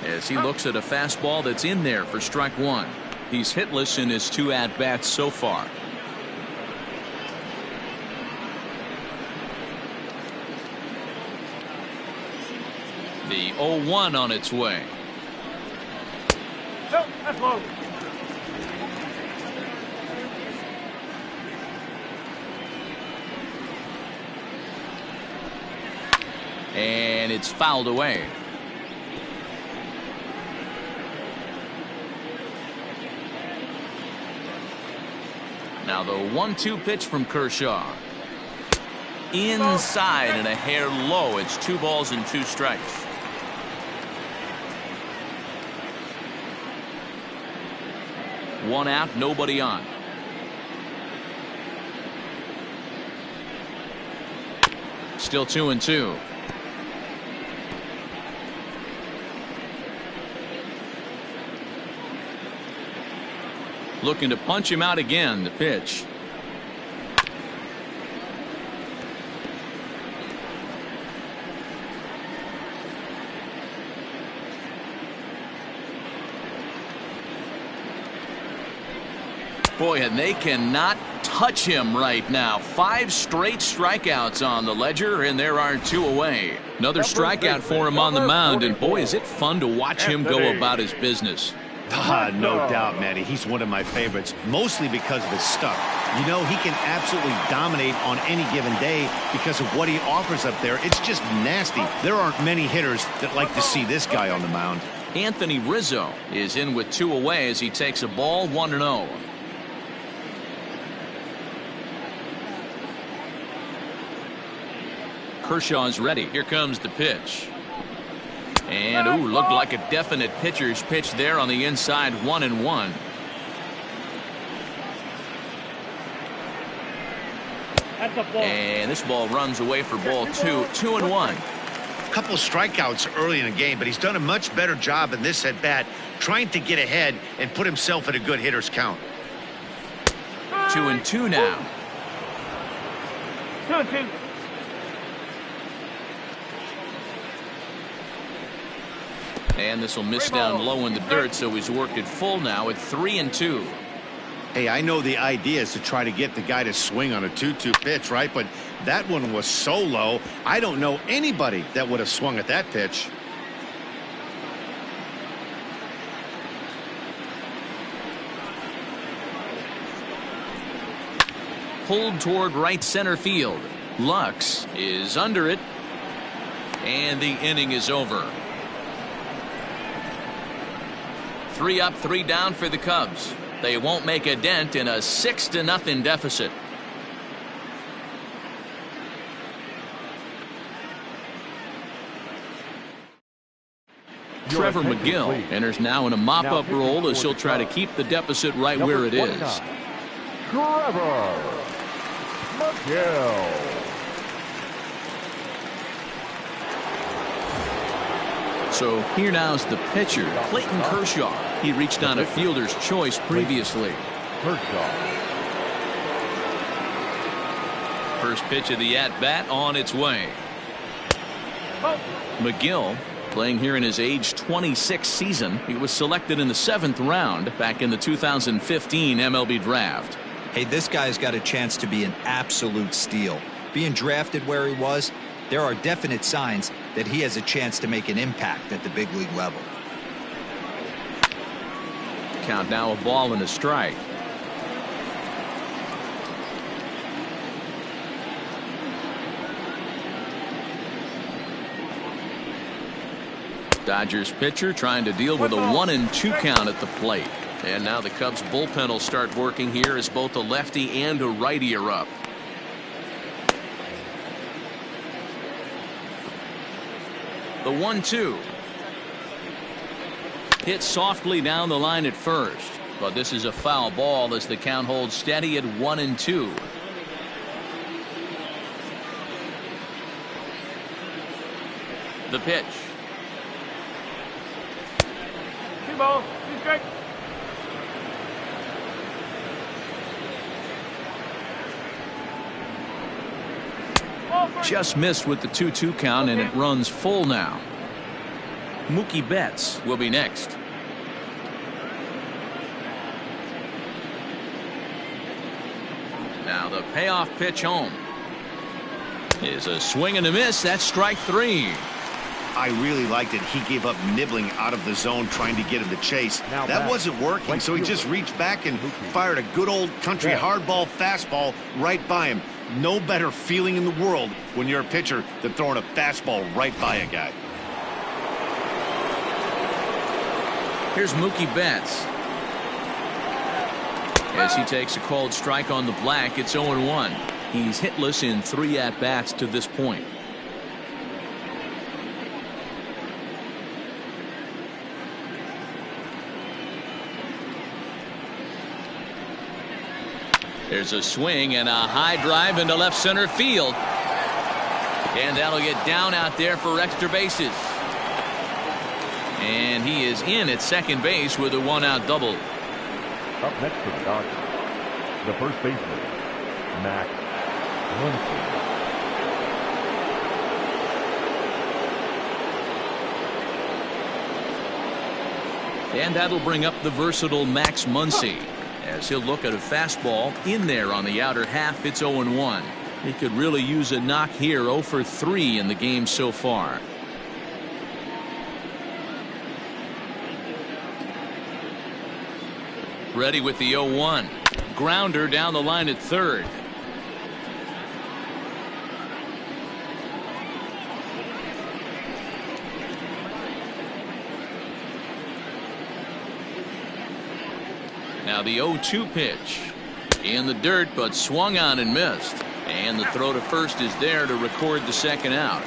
Speaker 1: as he looks at a fastball that's in there for strike one. He's hitless in his 2 at-bats so far. The 0-1 on its way.
Speaker 3: No, that's low.
Speaker 1: And it's fouled away. Now the 1-2 pitch from Kershaw. Inside and a hair low. It's 2 balls and 2 strikes. One out, nobody on. Still 2-2. Looking to punch him out again. The pitch. Boy, and they cannot touch him right now. 5 straight strikeouts on the ledger, and there are 2 away. Another strikeout for him on the mound, and boy, is it fun to watch him go about his business.
Speaker 2: No doubt, Matty. He's one of my favorites, mostly because of his stuff. You know, he can absolutely dominate on any given day because of what he offers up there. It's just nasty. There aren't many hitters that like to see this guy on the mound.
Speaker 1: Anthony Rizzo is in with 2 away as he takes a ball 1-0. Kershaw's ready. Here comes the pitch. And, ooh, looked like a definite pitcher's pitch there on the inside. 1-1. And this ball runs away for ball 2. 2-1.
Speaker 2: A couple of strikeouts early in the game, but he's done a much better job in this at-bat trying to get ahead and put himself in a good hitter's count.
Speaker 1: 2-2 now.
Speaker 3: 2-2.
Speaker 1: And this will miss down low in the dirt, so he's worked it full now at 3-2.
Speaker 2: Hey, I know the idea is to try to get the guy to swing on a 2-2 pitch, right? But that one was so low, I don't know anybody that would have swung at that pitch.
Speaker 1: Pulled toward right center field. Lux is under it, and the inning is over. 3 up, 3 down for the Cubs. They won't make a dent in a 6-0 deficit. Trevor McGill enters now in a mop-up role as he'll try to keep the deficit right where it is.
Speaker 5: Trevor McGill.
Speaker 1: So here now's the pitcher, Clayton Kershaw. He reached on a fielder's choice previously. First pitch of the at-bat on its way. McGill playing here in his age 26 season. He was selected in the 7th round back in the 2015 MLB draft.
Speaker 4: Hey, this guy's got a chance to be an absolute steal. Being drafted where he was, there are definite signs that he has a chance to make an impact at the big league level.
Speaker 1: Count now, a ball and a strike. Dodgers pitcher trying to deal with a 1-2 count at the plate. And now the Cubs bullpen will start working here as both a lefty and a righty are up. The 1-2. Hit softly down the line at first, but this is a foul ball as the count holds steady at 1-2. The pitch.
Speaker 3: 2 balls, 2 strikes.
Speaker 1: Just missed with the 2-2 count, and it runs full now. Mookie Betts will be next. Now the payoff pitch home is a swing and a miss. That's strike 3.
Speaker 2: I really liked it. He gave up nibbling out of the zone trying to get him to chase. That wasn't working, so he just reached back and fired a good old country hardball fastball right by him. No better feeling in the world when you're a pitcher than throwing a fastball right by a guy.
Speaker 1: Here's Mookie Betts. As he takes a called strike on the black, it's 0-1. He's hitless in 3 at-bats to this point. There's a swing and a high drive into left center field. And that'll get down out there for extra bases. And he is in at second base with a 1-out double.
Speaker 5: Up next for the Dodgers, the first baseman, Max Muncy.
Speaker 1: And that'll bring up the versatile Max Muncy, as he'll look at a fastball in there on the outer half. It's 0-1. He could really use a knock here. 0 for 3 in the game so far. Ready with the 0-1. Grounder down the line at third. Now the 0-2 pitch. In the dirt, but swung on and missed. And the throw to first is there to record the second out.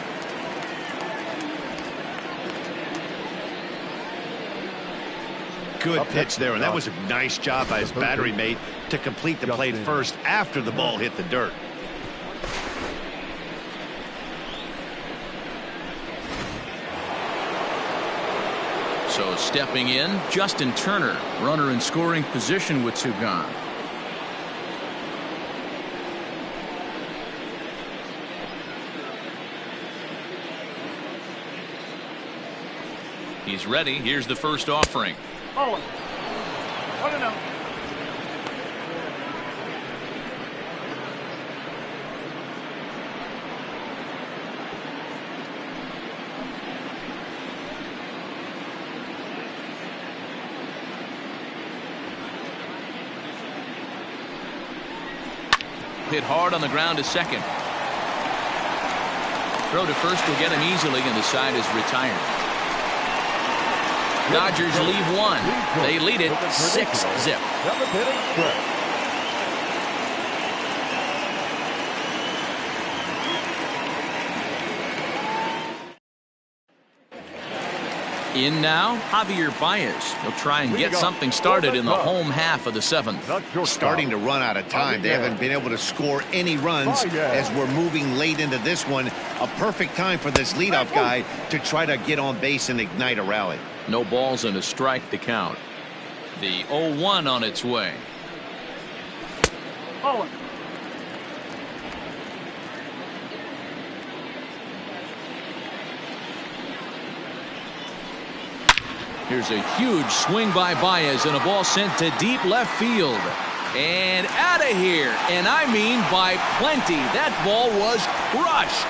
Speaker 2: Good pitch there, and that was a nice job by his battery mate to complete the play first after the ball hit the dirt.
Speaker 1: So stepping in, Justin Turner, runner in scoring position with 2 gone. He's ready. Here's the first offering.
Speaker 3: Oh, 1-0.
Speaker 1: Hit hard on the ground to second. Throw to first will get him easily, and the side is retired. Dodgers leave 1. They lead it 6-0. In now, Javier Baez. He'll try and get something started in the home half of the 7th.
Speaker 2: Starting to run out of time. They haven't been able to score any runs as we're moving late into this one. A perfect time for this leadoff guy to try to get on base and ignite a rally.
Speaker 1: No balls and a strike to count. The 0-1 on its way.
Speaker 3: Oh.
Speaker 1: Here's a huge swing by Baez and a ball sent to deep left field. And out of here. And I mean by plenty. That ball was crushed.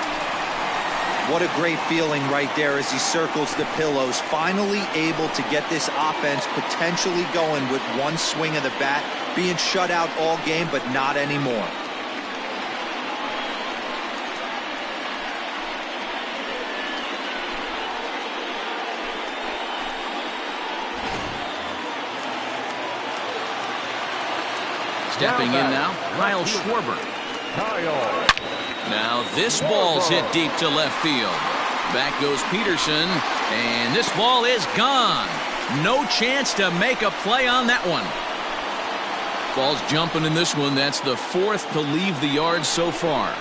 Speaker 4: What a great feeling right there as he circles the pillows. Finally able to get this offense potentially going with one swing of the bat. Being shut out all game, but not anymore.
Speaker 1: Stepping in now, Kyle Schwarber. Now this ball's hit deep to left field. Back goes Peterson, and this ball is gone. No chance to make a play on that one. Ball's jumping in this one. That's the 4th to leave the yard so far.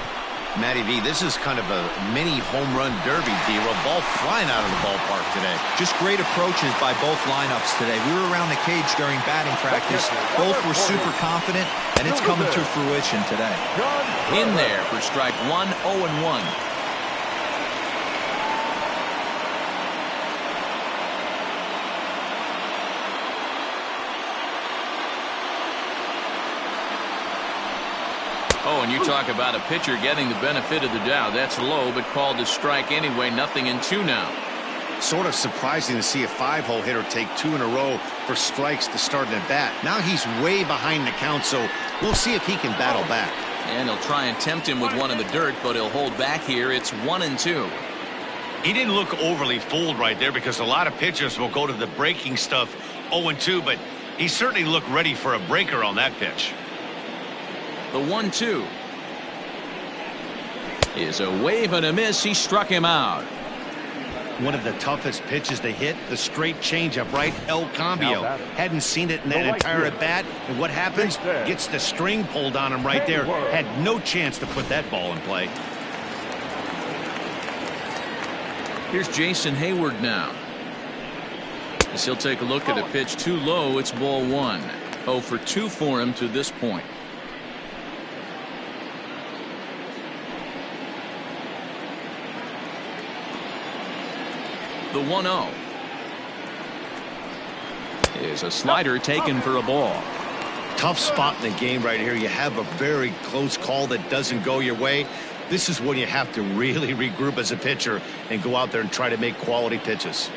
Speaker 2: Matty V, this is kind of a mini home run derby, deal. A ball flying out of the ballpark today.
Speaker 4: Just great approaches by both lineups today. We were around the cage during batting practice. Both were super confident, and it's coming to fruition today.
Speaker 1: In there for strike one, 0-1. Oh, and you talk about a pitcher getting the benefit of the doubt. That's low, but called a strike anyway. 0-2 now.
Speaker 2: Sort of surprising to see a 5-hole hitter take 2 in a row for strikes to start an at bat. Now he's way behind the count, so we'll see if he can battle back.
Speaker 1: And he'll try and tempt him with one in the dirt, but he'll hold back here. It's 1-2.
Speaker 2: He didn't look overly fooled right there because a lot of pitchers will go to the breaking stuff 0-2, but he certainly looked ready for a breaker on that pitch.
Speaker 1: The 1-2 is a wave and a miss. He struck him out.
Speaker 2: One of the toughest pitches to hit, the straight changeup, right? El Cambio. Hadn't seen it in that entire at bat. And what happens? Gets the string pulled on him right there. Had no chance to put that ball in play.
Speaker 1: Here's Jason Hayward now. As he'll take a look at a pitch too low. It's ball 1. 0 for 2 for him to this point. The 1-0 is a slider taken for a ball.
Speaker 2: Tough spot in the game right here. You have a very close call that doesn't go your way. This is when you have to really regroup as a pitcher and go out there and try to make quality pitches.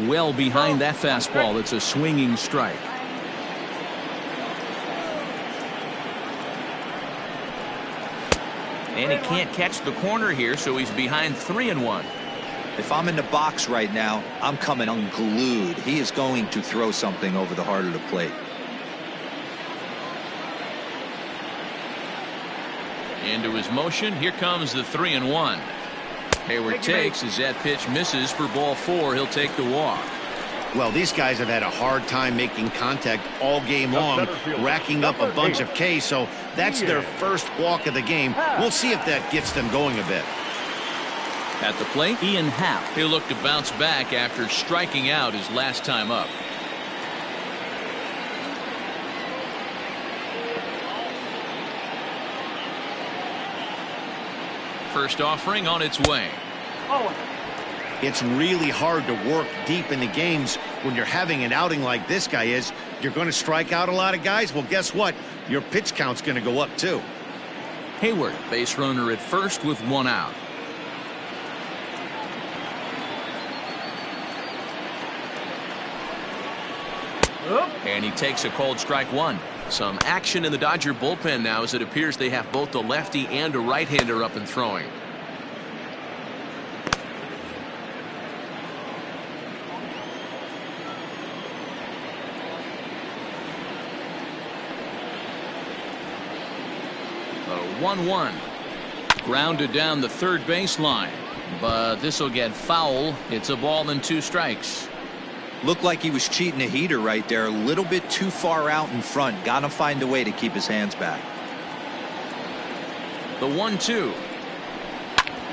Speaker 1: Well behind that fastball. It's a swinging strike. And he can't catch the corner here, so he's behind 3-1.
Speaker 4: If I'm in the box right now, I'm coming unglued. He is going to throw something over the heart of the plate.
Speaker 1: Into his motion. Here comes the 3-1. Hayward takes as that pitch misses for ball 4. He'll take the walk.
Speaker 2: Well, these guys have had a hard time making contact all game long, racking up a bunch of Ks, so that's their first walk of the game. We'll see if that gets them going a bit.
Speaker 1: At the plate, Ian Happ. He'll look to bounce back after striking out his last time up. First offering on its way.
Speaker 2: It's really hard to work deep in the games when you're having an outing like this guy is. You're going to strike out a lot of guys. Well, guess what? Your pitch count's going to go up too.
Speaker 1: Hayward, base runner at first with 1 out. And he takes a called strike 1. Some action in the Dodger bullpen now as it appears they have both a lefty and a right-hander up and throwing. The 1-1. Grounded down the third baseline. But this will get foul. It's a ball and 2 strikes.
Speaker 4: Looked like he was cheating a heater right there. A little bit too far out in front. Got to find a way to keep his hands back.
Speaker 1: The 1-2.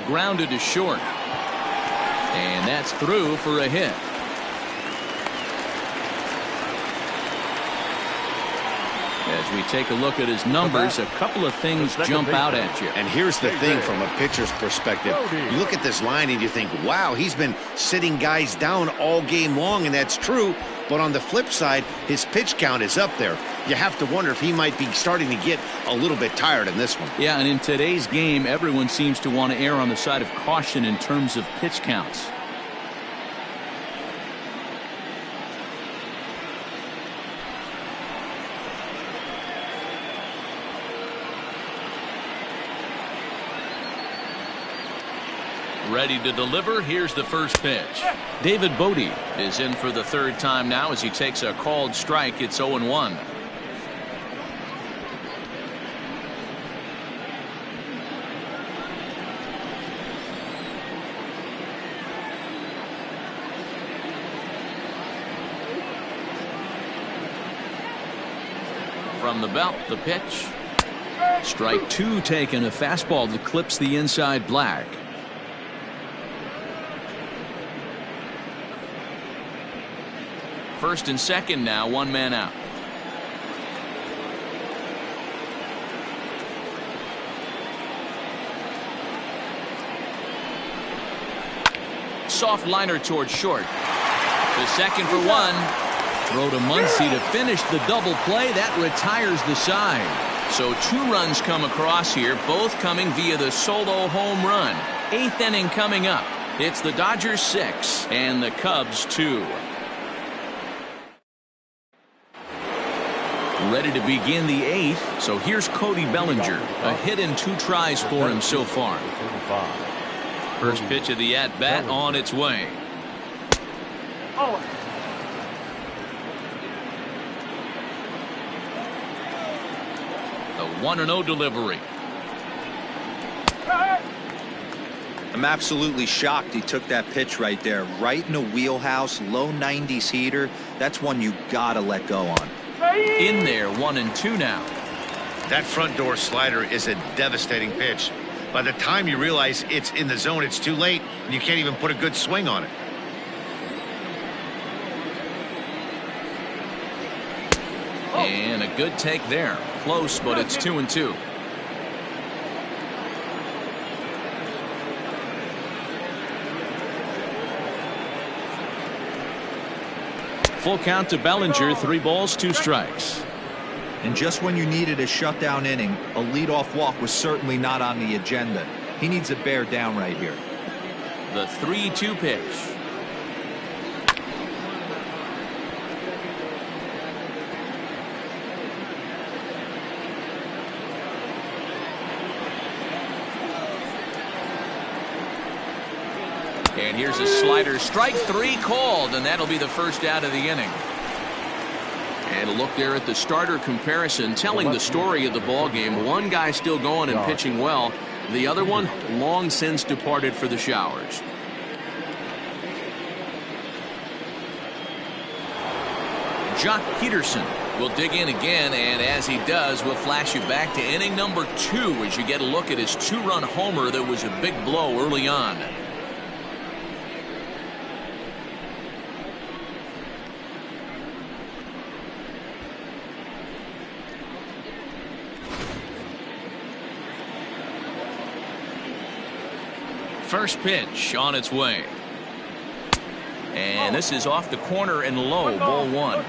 Speaker 1: Grounded to short. And that's through for a hit. As we take a look at his numbers, a couple of things jump out at you.
Speaker 2: And here's the thing from a pitcher's perspective. You look at this line and you think, wow, he's been sitting guys down all game long, and that's true. But on the flip side, his pitch count is up there. You have to wonder if he might be starting to get a little bit tired in this one.
Speaker 1: Yeah, and in today's game, everyone seems to want to err on the side of caution in terms of pitch counts. Ready to deliver. Here's the first pitch. David Bodie is in for the 3rd time now as he takes a called strike. It's 0-1. From the belt, the pitch. Strike two taken, a fastball that clips the inside black. First and second now, one man out. Soft liner towards short. The second for one. Throw to Muncy to finish the double play. That retires the side. So 2 runs come across here, both coming via the solo home run. 8th inning coming up. It's the Dodgers 6 and the Cubs 2. Ready to begin the 8th. So here's Cody Bellinger. A hit in 2 tries for him so far. First pitch of the at-bat on its way. The 1-0 delivery.
Speaker 4: I'm absolutely shocked he took that pitch right there. Right in the wheelhouse, low 90s heater. That's one you gotta let go on.
Speaker 1: In there, 1-2 now.
Speaker 2: That front door slider is a devastating pitch. By the time you realize it's in the zone, it's too late, and you can't even put a good swing on it.
Speaker 1: And a good take there. Close, but it's 2-2. Full count to Bellinger, 3 balls, 2 strikes.
Speaker 4: And just when you needed a shutdown inning, a leadoff walk was certainly not on the agenda. He needs to bear down right here.
Speaker 1: The 3-2 pitch. And here's a slider. Strike 3 called, and that'll be the first out of the inning. And a look there at the starter comparison, telling the story of the ball game. One guy still going and pitching well. The other one long since departed for the showers. Jock Peterson will dig in again, and as he does, we'll flash you back to inning number 2 as you get a look at his 2-run homer that was a big blow early on. First pitch on its way. And this is off the corner and low, ball 1.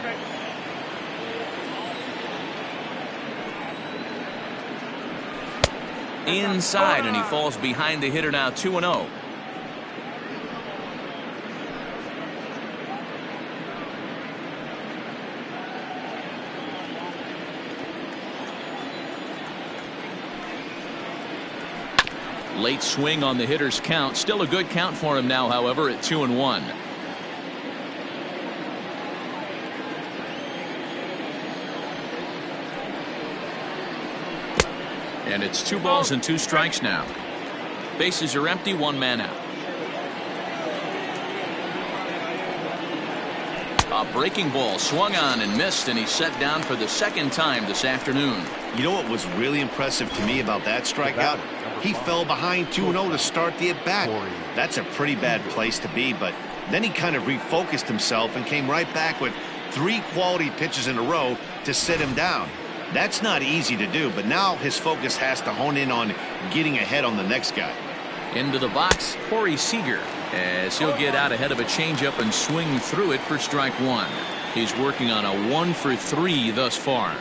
Speaker 1: Inside, and he falls behind the hitter now, 2-0. Late swing on the hitter's count. Still a good count for him now, however, at 2-1. And it's 2 balls and 2 strikes now. Bases are empty, 1 man out. A breaking ball swung on and missed, and he's set down for the 2nd time this afternoon.
Speaker 2: You know what was really impressive to me about that strikeout? He fell behind 2-0 to start the at-bat. That's a pretty bad place to be, but then he kind of refocused himself and came right back with 3 quality pitches in a row to sit him down. That's not easy to do, but now his focus has to hone in on getting ahead on the next guy.
Speaker 1: Into the box, Corey Seager, as he'll get out ahead of a changeup and swing through it for strike 1. He's working on a 1 for 3 thus far.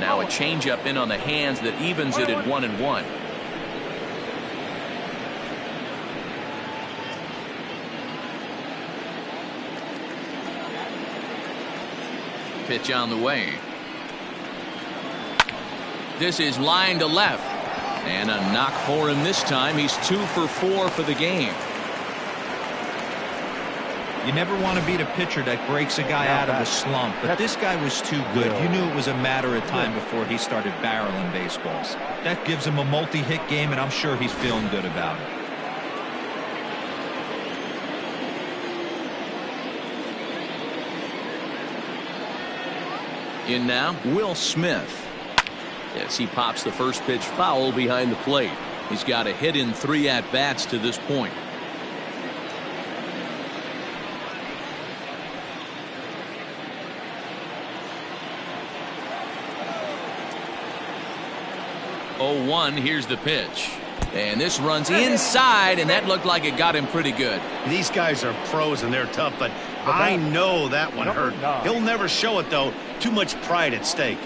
Speaker 1: Now a changeup in on the hands that evens it at 1-1. Pitch on the way. This is line to left. And a knock for him this time. He's 2 for 4 for the game.
Speaker 4: You never want to beat a pitcher that breaks a guy out of a slump, but this guy was too good. You knew it was a matter of time before he started barreling baseballs. That gives him a multi-hit game, and I'm sure he's feeling good about it.
Speaker 1: In now, Will Smith. Yes, he pops the first pitch foul behind the plate. He's got a hit in 3 at-bats to this point. Oh, 1, here's the pitch. And this runs inside, and that looked like it got him pretty good.
Speaker 2: These guys are pros and they're tough, but I know that one hurt. He'll never show it, though. Too much pride at stake.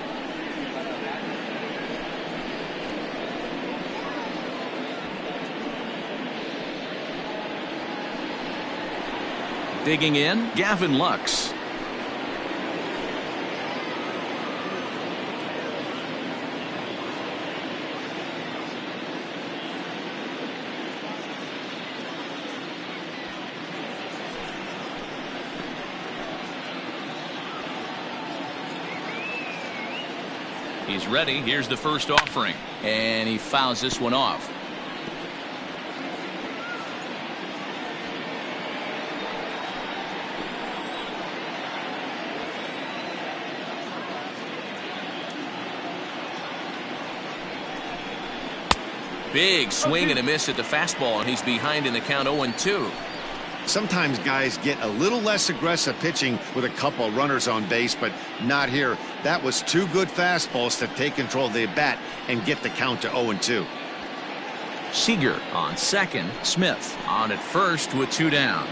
Speaker 1: Digging in, Gavin Lux. He's ready. Here's the first offering. And he fouls this one off. Big swing and a miss at the fastball, and he's behind in the count 0-2.
Speaker 2: Sometimes guys get a little less aggressive pitching with a couple runners on base, but not here. That was 2 good fastballs to take control of the bat and get the count to 0-2.
Speaker 1: Seager on second. Smith on at first with 2 down.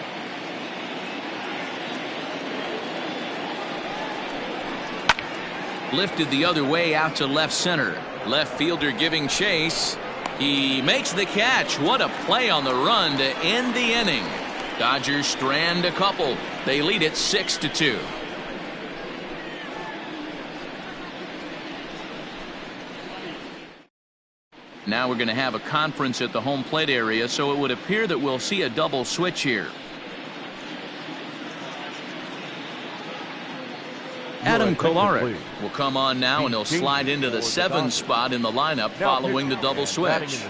Speaker 1: Lifted the other way out to left center. Left fielder giving chase. He makes the catch. What a play on the run to end the inning. Dodgers strand a couple. They lead it 6-2. Now we're going to have a conference at the home plate area, so it would appear that we'll see a double switch here. Adam Kolarek will come on now, and he'll slide into the 7th spot in the lineup following the double switch.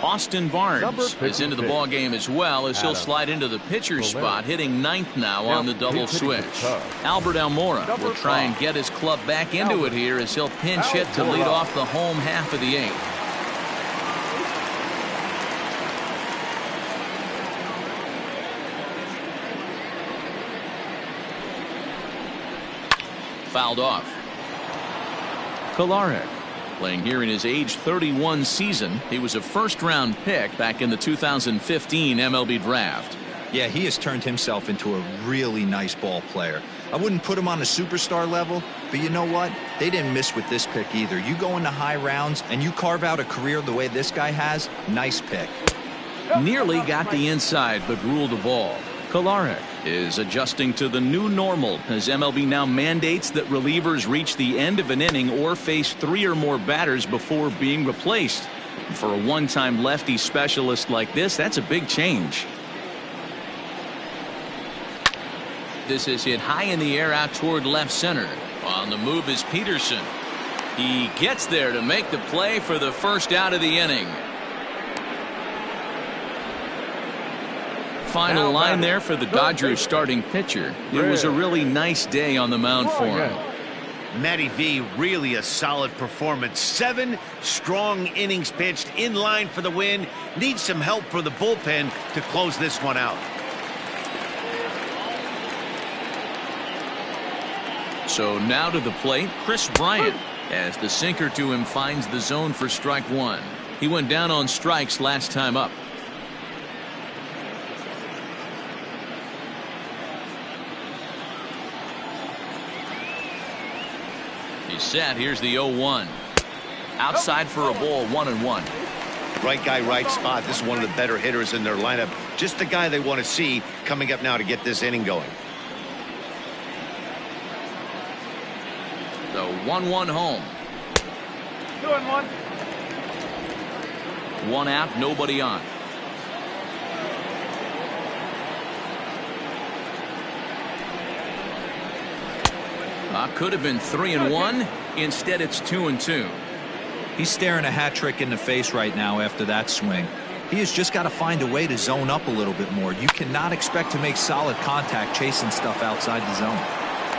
Speaker 1: Austin Barnes is into the ball game as well, as he'll slide into the pitcher spot, hitting 9th now on the double switch. Albert Almora will try and get his club back into it here, as he'll pinch hit to lead off the home half of the 8th. Fouled off. Kolarek playing here in his age 31 season. He was a first-round pick back in the 2015 MLB draft.
Speaker 4: Yeah, he has turned himself into a really nice ball player. I wouldn't put him on a superstar level, but you know what? They didn't miss with this pick either. You go into high rounds and you carve out a career the way this guy has, nice pick.
Speaker 1: Nearly got the inside, but ruled the ball. Kolarek is adjusting to the new normal, as MLB now mandates that relievers reach the end of an inning or face 3 or more batters before being replaced. For a one-time lefty specialist like this, that's a big change. This is hit high in the air out toward left center. On the move is Peterson. He gets there to make the play for the first out of the inning. Final line there for the Dodgers starting pitcher. It was a really nice day on the mound for him.
Speaker 2: Matty V, really a solid performance. 7 strong innings pitched, in line for the win. Needs some help for the bullpen to close this one out.
Speaker 1: So now to the plate, Chris Bryant, as the sinker to him finds the zone for strike 1. He went down on strikes last time up. He's set. Here's the 0-1. Outside for a ball, 1-1.
Speaker 2: Right guy, right spot. This is one of the better hitters in their lineup. Just the guy they want to see coming up now to get this inning going.
Speaker 1: The 1-1 home.
Speaker 3: 2-1.
Speaker 1: 1 out, nobody on. Could have been 3-1. Instead, it's 2-2.
Speaker 4: He's staring a hat trick in the face right now after that swing. He has just got to find a way to zone up a little bit more. You cannot expect to make solid contact chasing stuff outside the zone.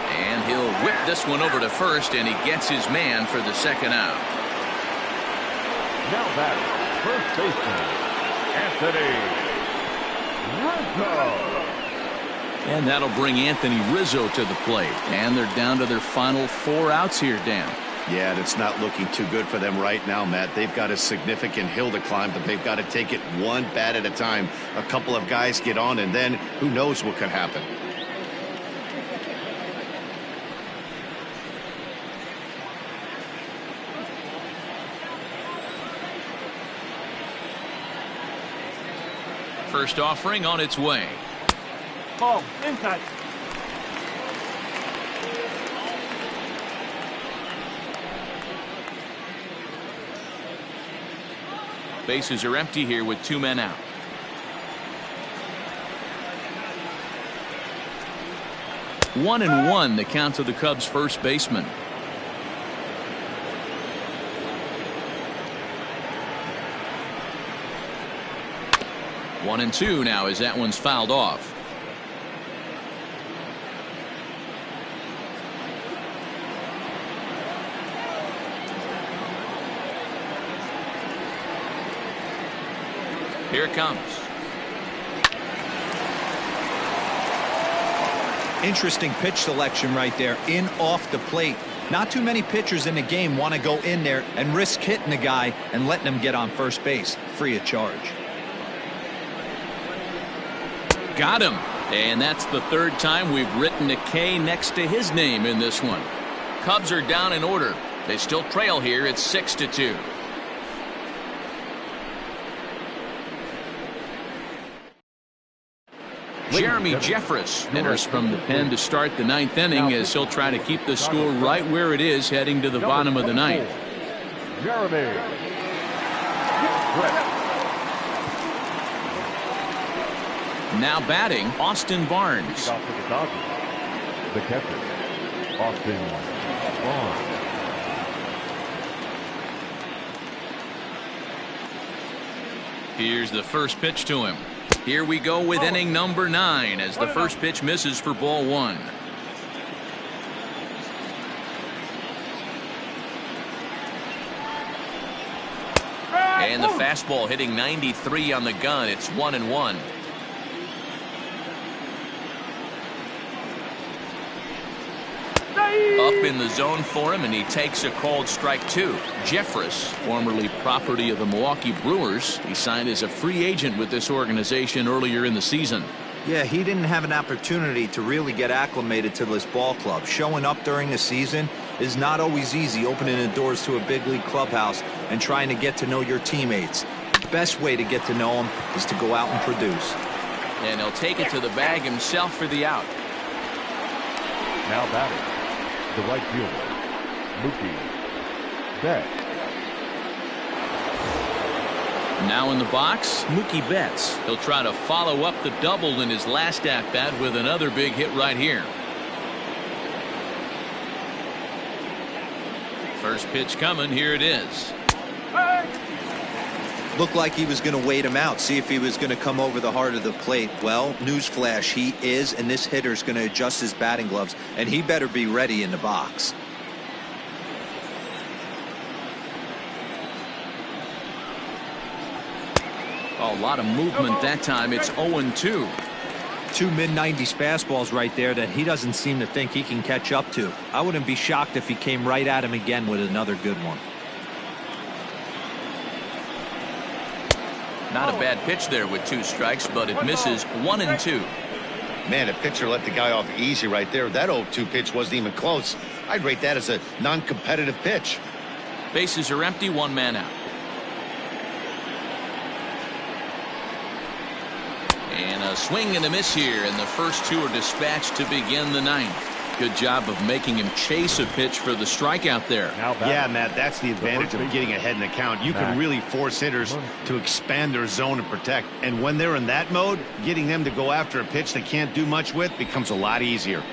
Speaker 1: And he'll whip this one over to first, and he gets his man for the second out.
Speaker 5: Now batting, first baseman, Anthony Rizzo.
Speaker 1: And that'll bring Anthony Rizzo to the plate. And they're down to their final 4 outs here, Dan.
Speaker 2: Yeah, and it's not looking too good for them right now, Matt. They've got a significant hill to climb, but they've got to take it one bat at a time. A couple of guys get on, and then who knows what could happen.
Speaker 1: First offering on its way.
Speaker 3: Ball, inside.
Speaker 1: Bases are empty here with 2 men out. One and one, the count to the Cubs' first baseman. One and two now as that one's fouled off. Here it comes.
Speaker 4: Interesting pitch selection right there. In off the plate. Not too many pitchers in the game want to go in there and risk hitting the guy and letting him get on first base free of charge.
Speaker 1: Got him. And that's the 3rd time we've written a K next to his name in this one. Cubs are down in order. They still trail here. It's 6-2. Jeremy Jeffress enters from the pen to start the 9th inning as he'll try to keep the score right where it is heading to the bottom of the 9th.
Speaker 5: Jeremy Jeffress.
Speaker 1: Now batting, Austin Barnes.
Speaker 5: Off to the Dodgers. The catcher, Austin Barnes.
Speaker 1: Here's the first pitch to him. Here we go with inning number 9 as the first pitch misses for ball 1. And the fastball hitting 93 on the gun. It's 1-1. Up in the zone for him, and he takes a called strike 2. Jeffress, formerly property of the Milwaukee Brewers, he signed as a free agent with this organization earlier in the season.
Speaker 4: Yeah, he didn't have an opportunity to really get acclimated to this ball club. Showing up during the season is not always easy, opening the doors to a big league clubhouse and trying to get to know your teammates. The best way to get to know them is to go out and produce.
Speaker 1: And he'll take it to the bag himself for the out.
Speaker 5: Now batting, the right fielder, Mookie Betts.
Speaker 1: Now in the box, Mookie Betts. He'll try to follow up the double in his last at-bat with another big hit right here. First pitch coming. Here it is.
Speaker 4: Looked like he was going to wait him out, see if he was going to come over the heart of the plate. Well, newsflash, he is, and this hitter's going to adjust his batting gloves, and he better be ready in the box.
Speaker 1: A lot of movement that time. It's 0-2.
Speaker 4: 2 mid-90s fastballs right there that he doesn't seem to think he can catch up to. I wouldn't be shocked if he came right at him again with another good one.
Speaker 1: Not a bad pitch there with 2 strikes, but it misses. 1-2.
Speaker 2: Man, a pitcher let the guy off easy right there. That 0-2 pitch wasn't even close. I'd rate that as a non-competitive pitch.
Speaker 1: Bases are empty. 1 man out. And a swing and a miss here, and the first 2 are dispatched to begin the 9th. Good job of making him chase a pitch for the strikeout there.
Speaker 2: Yeah, Matt, that's the advantage of getting ahead in the count. You can really force hitters to expand their zone and protect. And when they're in that mode, getting them to go after a pitch they can't do much with becomes a lot easier.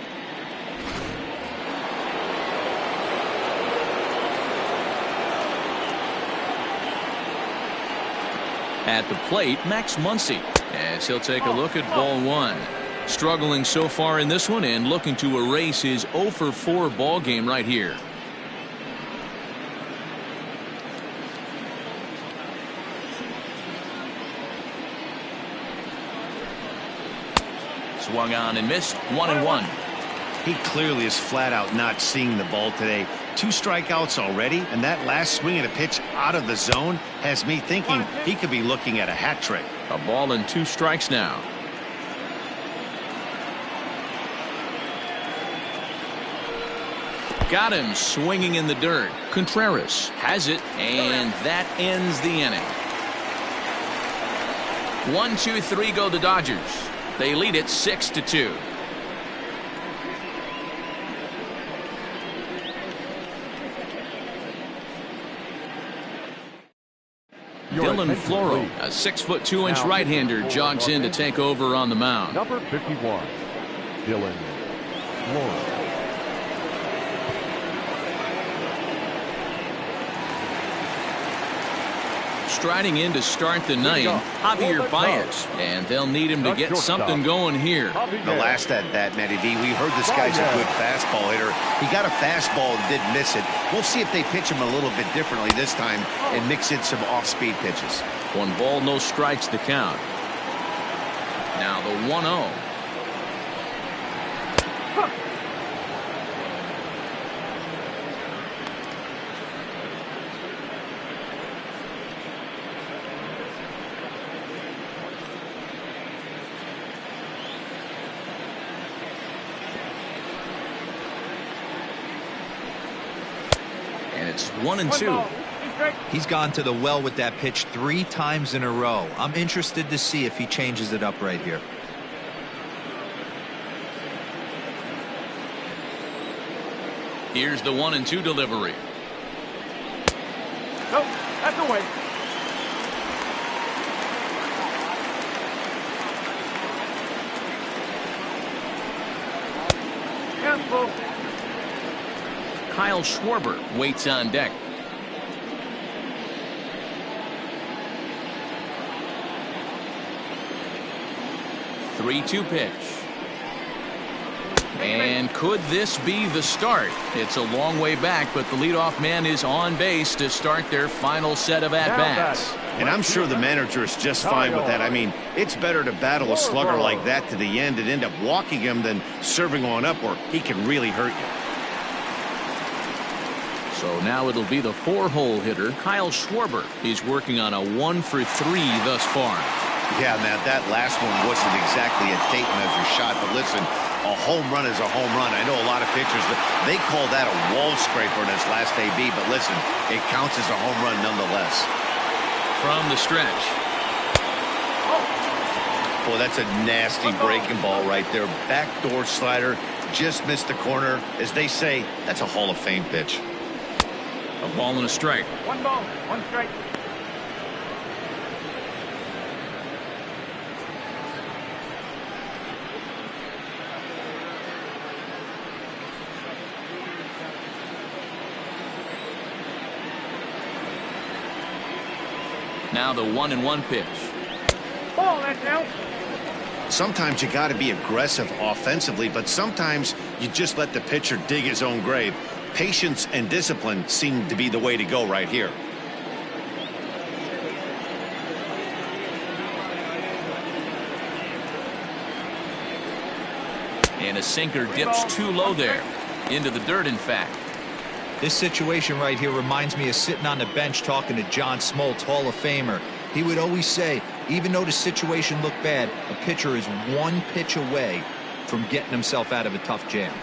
Speaker 1: At the plate, Max Muncy, as he'll take a look at ball 1. Struggling so far in this one and looking to erase his 0 for 4 ball game right here. Swung on and missed. 1-1.
Speaker 2: He clearly is flat out not seeing the ball today. 2 strikeouts already, and that last swing at a pitch out of the zone has me thinking he could be looking at a hat trick.
Speaker 1: A ball and 2 strikes now. Got him swinging in the dirt. Contreras has it, and that ends the inning. 1-2-3 go the Dodgers. They lead it 6-2. Dylan Floro, a 6'2" right-hander, jogs in to take over on the mound.
Speaker 5: Number 51, Dylan Floro.
Speaker 1: Striding in to start the ninth, Javier Baez, and they'll need him to get something going here.
Speaker 2: The last at bat, Matty D, we heard this guy's a good fastball hitter. He got a fastball and didn't miss it. We'll see if they pitch him a little bit differently this time and mix in some off-speed pitches.
Speaker 1: 1 ball, no strikes the count. Now the 1-0. It's 1-2.
Speaker 4: He's gone to the well with that pitch 3 times in a row. I'm interested to see if he changes it up right here.
Speaker 1: Here's the 1-2 delivery.
Speaker 3: Nope, that's away. Careful.
Speaker 1: Kyle Schwarber waits on deck. (3-2) pitch. And could this be the start? It's a long way back, but the leadoff man is on base to start their final set of at-bats.
Speaker 2: And I'm sure the manager is just fine with that. I mean, it's better to battle a slugger like that to the end and end up walking him than serving on up where he can really hurt you.
Speaker 1: So now it'll be the 4-hole hitter, Kyle Schwarber. He's working on a 1 for 3 thus far.
Speaker 2: Yeah, Matt, that last one wasn't exactly a tape measure shot, but listen, a home run is a home run. I know a lot of pitchers, they call that a wall scraper in its last AB, but listen, it counts as a home run nonetheless.
Speaker 1: From the stretch.
Speaker 2: Boy, that's a nasty breaking ball right there. Backdoor slider, just missed the corner. As they say, that's a Hall of Fame pitch.
Speaker 1: A ball and a strike.
Speaker 3: 1 ball, 1 strike.
Speaker 1: Now the 1-1 pitch.
Speaker 3: Ball, that's out.
Speaker 2: Sometimes you got to be aggressive offensively, but sometimes you just let the pitcher dig his own grave. Patience and discipline seem to be the way to go right here.
Speaker 1: And a sinker dips too low there. Into the dirt, in fact.
Speaker 4: This situation right here reminds me of sitting on the bench talking to John Smoltz, Hall of Famer. He would always say, even though the situation looked bad, a pitcher is 1 pitch away from getting himself out of a tough jam.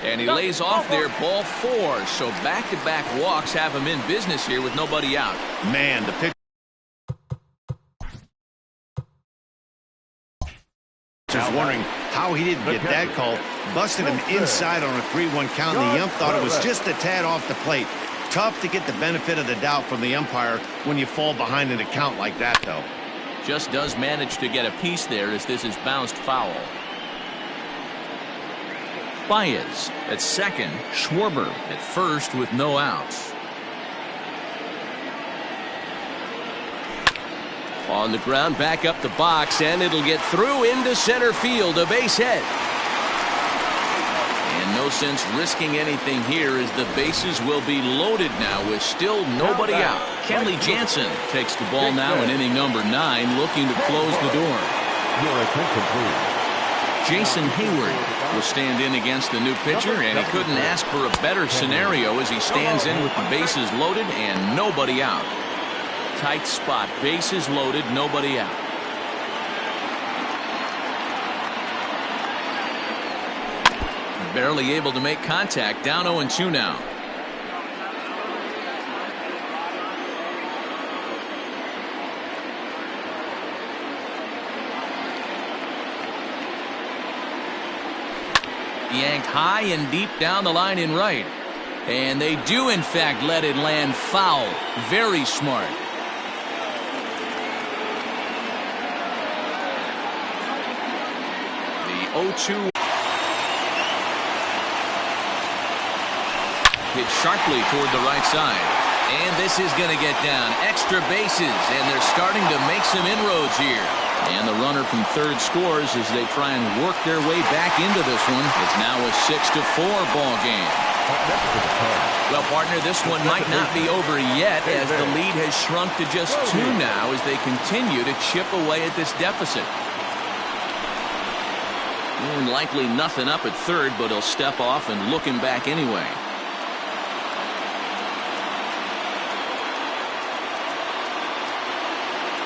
Speaker 1: And he lays off there, ball 4. So back-to-back walks have him in business here with nobody out.
Speaker 2: Man, the pitcher's wondering how he didn't get that call. Busted him inside on a 3-1 count, and the ump thought it was just a tad off the plate. Tough to get the benefit of the doubt from the umpire when you fall behind in a count like that, though.
Speaker 1: Just does manage to get a piece there as this is bounced foul. Baez at second, Schwarber at first with no outs. On the ground, back up the box, and it'll get through into center field, a base hit. And no sense risking anything here as the bases will be loaded now with still nobody out. Kenley Jansen takes the ball now in inning number 9, looking to close the door.
Speaker 5: Your attention, please.
Speaker 1: Jason Hayward will stand in against the new pitcher, and he couldn't ask for a better scenario as he stands in with the bases loaded and nobody out. Tight spot, bases loaded, nobody out. Barely able to make contact, down 0-2 now. Yanked high and deep down the line in right. And they do in fact let it land foul. Very smart. The 0-2 hit sharply toward the right side. And this is going to get down. Extra bases, and they're starting to make some inroads here. And the runner from third scores as they try and work their way back into this one. It's now a 6-4 ball game. Well, partner, this one might not be over yet as the lead has shrunk to just 2 now as they continue to chip away at this deficit. More than likely nothing up at third, but he'll step off and look him back anyway.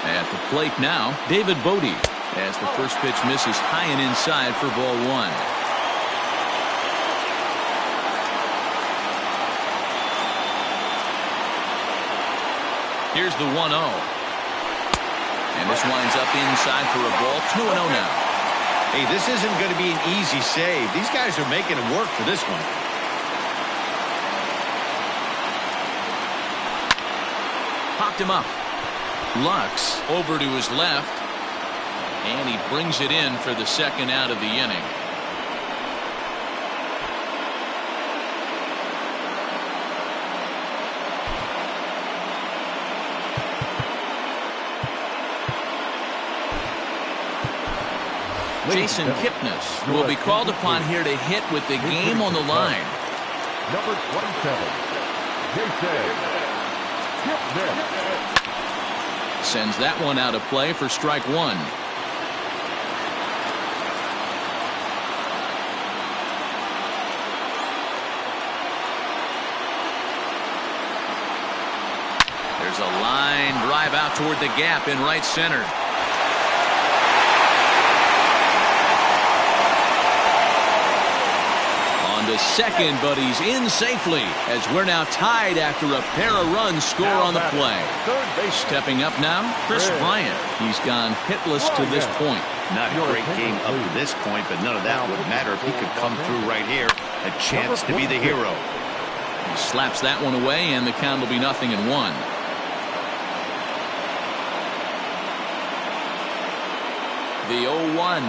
Speaker 1: At the plate now, David Bodie, as the first pitch misses high and inside for ball 1. Here's the 1-0. And this winds up inside for a ball. 2-0 now.
Speaker 2: Hey, this isn't going to be an easy save. These guys are making it work for this one.
Speaker 1: Popped him up. Lux over to his left, and he brings it in for the second out of the inning. Jason Kipnis will be called upon here to hit with the game on the line.
Speaker 5: Number 27, Jason Kipnis.
Speaker 1: Sends that one out of play for strike 1. There's a line drive out toward the gap in right center. On to second, but he's in safely as we're now tied after a pair of runs score on the play. Stepping up now, Chris Bryant. He's gone hitless to this point.
Speaker 2: Not a great game up to this point, but none of that would matter if he could come through right here. A chance to be the hero.
Speaker 1: He slaps that one away, and the count will be 0-1. The 0-1.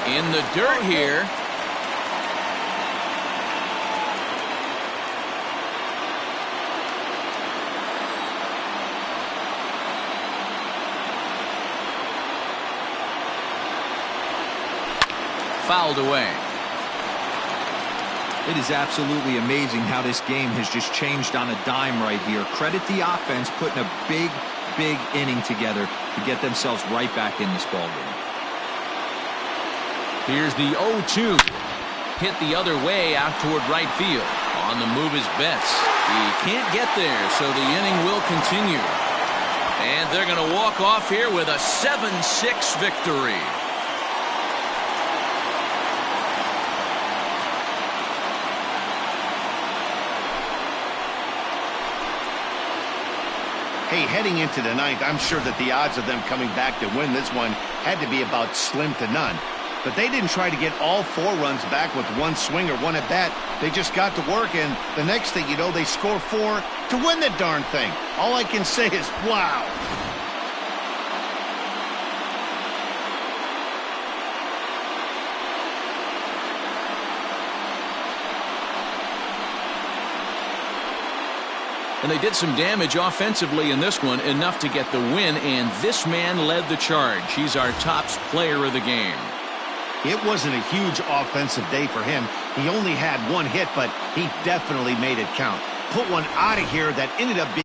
Speaker 1: In the dirt here. Fouled away.
Speaker 4: It is absolutely amazing how this game has just changed on a dime right here. Credit the offense putting a big inning together to get themselves right back in this ball game.
Speaker 1: Here's the 0-2. Hit the other way out toward right field. On the move is Betts. He can't get there, so the inning will continue. And they're going to walk off here with a 7-6 victory.
Speaker 2: Hey, heading into the ninth, I'm sure that the odds of them coming back to win this one had to be about slim to none. But they didn't try to get all 4 runs back with one swing or one at bat. They just got to work, and the next thing you know, they score 4 to win the darn thing. All I can say is, wow.
Speaker 1: And they did some damage offensively in this one, enough to get the win, and this man led the charge. He's our top player of the game.
Speaker 2: It wasn't a huge offensive day for him. He only had one hit, but he definitely made it count. Put one out of here that ended up being